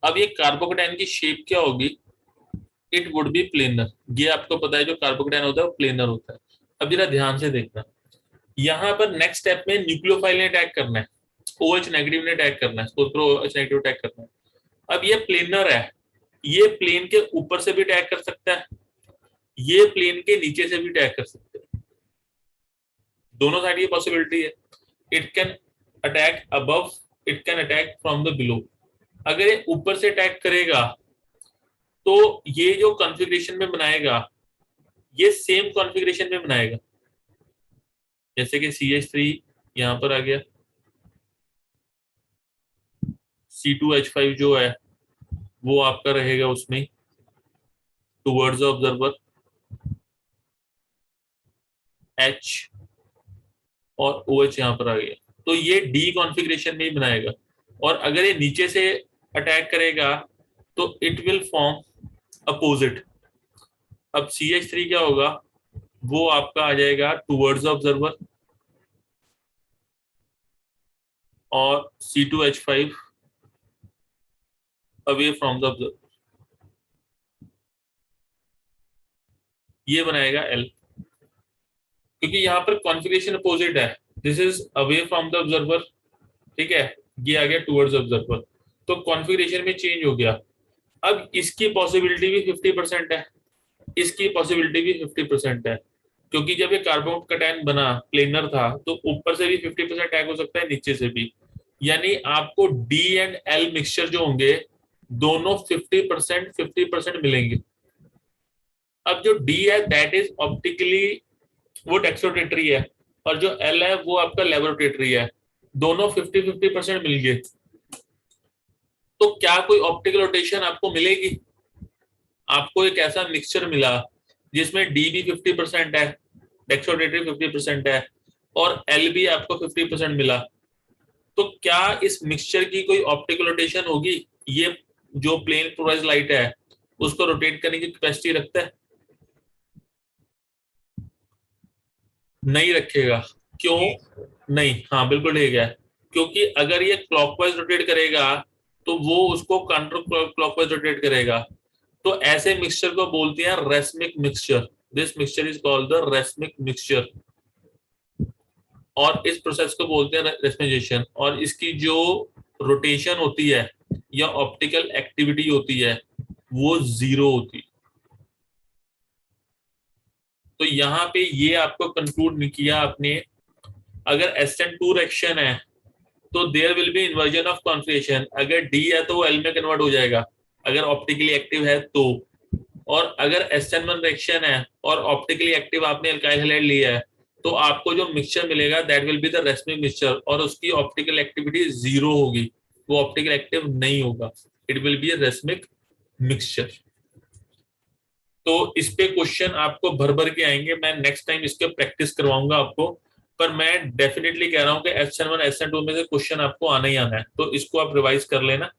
अब ये कार्बोकेटाइन की शेप क्या होगी, इट वुड बी प्लेनर। ये आपको पता है जो कार्बोकेटाइन होता है वो प्लेनर होता है। अब जरा ध्यान से देखना, यहाँ पर नेक्स्ट स्टेप में न्यूक्लियोफाइल ने अटैक करना है, OH नेगेटिव ने अटैक करना है, OH नेगेटिव अटैक करना है। अब ये प्लेनर है, ये प्लेन के ऊपर से भी अटैक कर सकता है, ये प्लेन के नीचे से भी अटैक कर सकते हैं, दोनों साइड ये पॉसिबिलिटी है। It can attack above, it can attack from the below. अगर ये ऊपर से अटैक करेगा तो ये जो कॉन्फ़िगरेशन में बनाएगा ये सेम कॉन्फ़िगरेशन में बनाएगा, जैसे कि CH3 यहां पर आ गया, C2H5 जो है वो आपका रहेगा उसमें टुवर्ड्स द ऑब्जर्वर, H और OH यहां पर आ गया, तो ये D कॉन्फ़िगरेशन में ही बनाएगा। और अगर ये नीचे से अटैक करेगा तो इट विल फॉर्म अपोजिट। अब CH3 क्या होगा, वो आपका आ जाएगा टुवर्ड्स ऑब्जर्वर, और C2H5 away from the observer, ये बनाएगा L, क्योंकि यहाँ पर कॉन्फ़िगरेशन अपोजिट है, this is away from the observer, ठीक है, ये आ गया टुवर्ड्स ऑब्जर्वर, तो कॉन्फ़िगरेशन में चेंज हो गया। अब इसकी पॉसिबिलिटी भी 50% है, इसकी पॉसिबिलिटी भी 50% है, क्योंकि जब ये कार्बोकेटाइन बना प्लेनर था तो ऊपर से भी 50% अटैक हो सकता है, नीचे से भी। यानी आपको D एंड L मिक्सचर जो होंगे दोनों 50% मिलेंगे। अब जो D है दैट इज ऑप्टिकली, वो डेक्सोटेटरी है, और जो L है वो आपका लेबोरेटरी है, दोनों 50-50% मिल गए। तो क्या कोई ऑप्टिकल रोटेशन आपको मिलेगी, आपको एक ऐसा मिक्सचर मिला जिसमें D भी 50% है, डेक्सोडेट्री 50% है और एल भी आपको 50% मिला, तो क्या इस मिक्सचर की कोई ऑप्टिकल रोटेशन होगी? ये जो प्लेन पोलराइज्ड लाइट है उसको रोटेट करने की कैपेसिटी रखता है? नहीं रखेगा। क्यों नहीं? हाँ बिल्कुल ठीक है, क्योंकि अगर ये क्लॉकवाइज रोटेट करेगा तो वो उसको काउंटर क्लॉकवाइज रोटेट करेगा। तो ऐसे मिक्सचर को बोलते हैं racemic mixture. This mixture is called the racemic mixture, और इस प्रोसेस को बोलते हैं रेसमिजेशन। और इसकी जो रोटेशन होती है या ऑप्टिकल एक्टिविटी होती है वो जीरो होती है। तो यहाँ पे ये आपको कंक्लूड नहीं किया आपने, अगर SN2 रिएक्शन है तो there will be inversion of configuration. अगर डी है तो वो एल में कन्वर्ट हो जाएगा अगर ऑप्टिकली एक्टिव है तो। और अगर SN1 रिएक्शन है और ऑप्टिकली एक्टिव आपने अल्काइल हैलाइड लिया है तो आपको जो मिक्सचर मिलेगा that will be the racemic mixture, और उसकी ऑप्टिकल एक्टिविटी जीरो होगी, वो ऑप्टिकल एक्टिव नहीं होगा, it will be a racemic mixture. तो इस पे क्वेश्चन आपको भर भर के आएंगे, मैं नेक्स्ट टाइम इसके प्रैक्टिस करवाऊंगा आपको, पर मैं डेफिनेटली कह रहा हूँ कि SN1 SN2 में से क्वेश्चन आपको आना ही आना है, तो इसको आप रिवाइज कर लेना।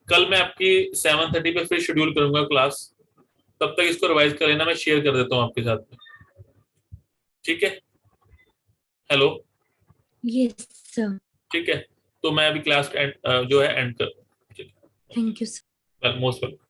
कल मैं आपकी 7:30 पे फिर शेड्यूल करूंगा क्लास, तब तक इसको रिवाइज कर लेना, मैं शेयर कर देता हूँ आपके साथ में, ठीक है? Hello, yes sir. ठीक है, तो मैं अभी क्लास जो है एंड कर, thank you sir. Most welcome.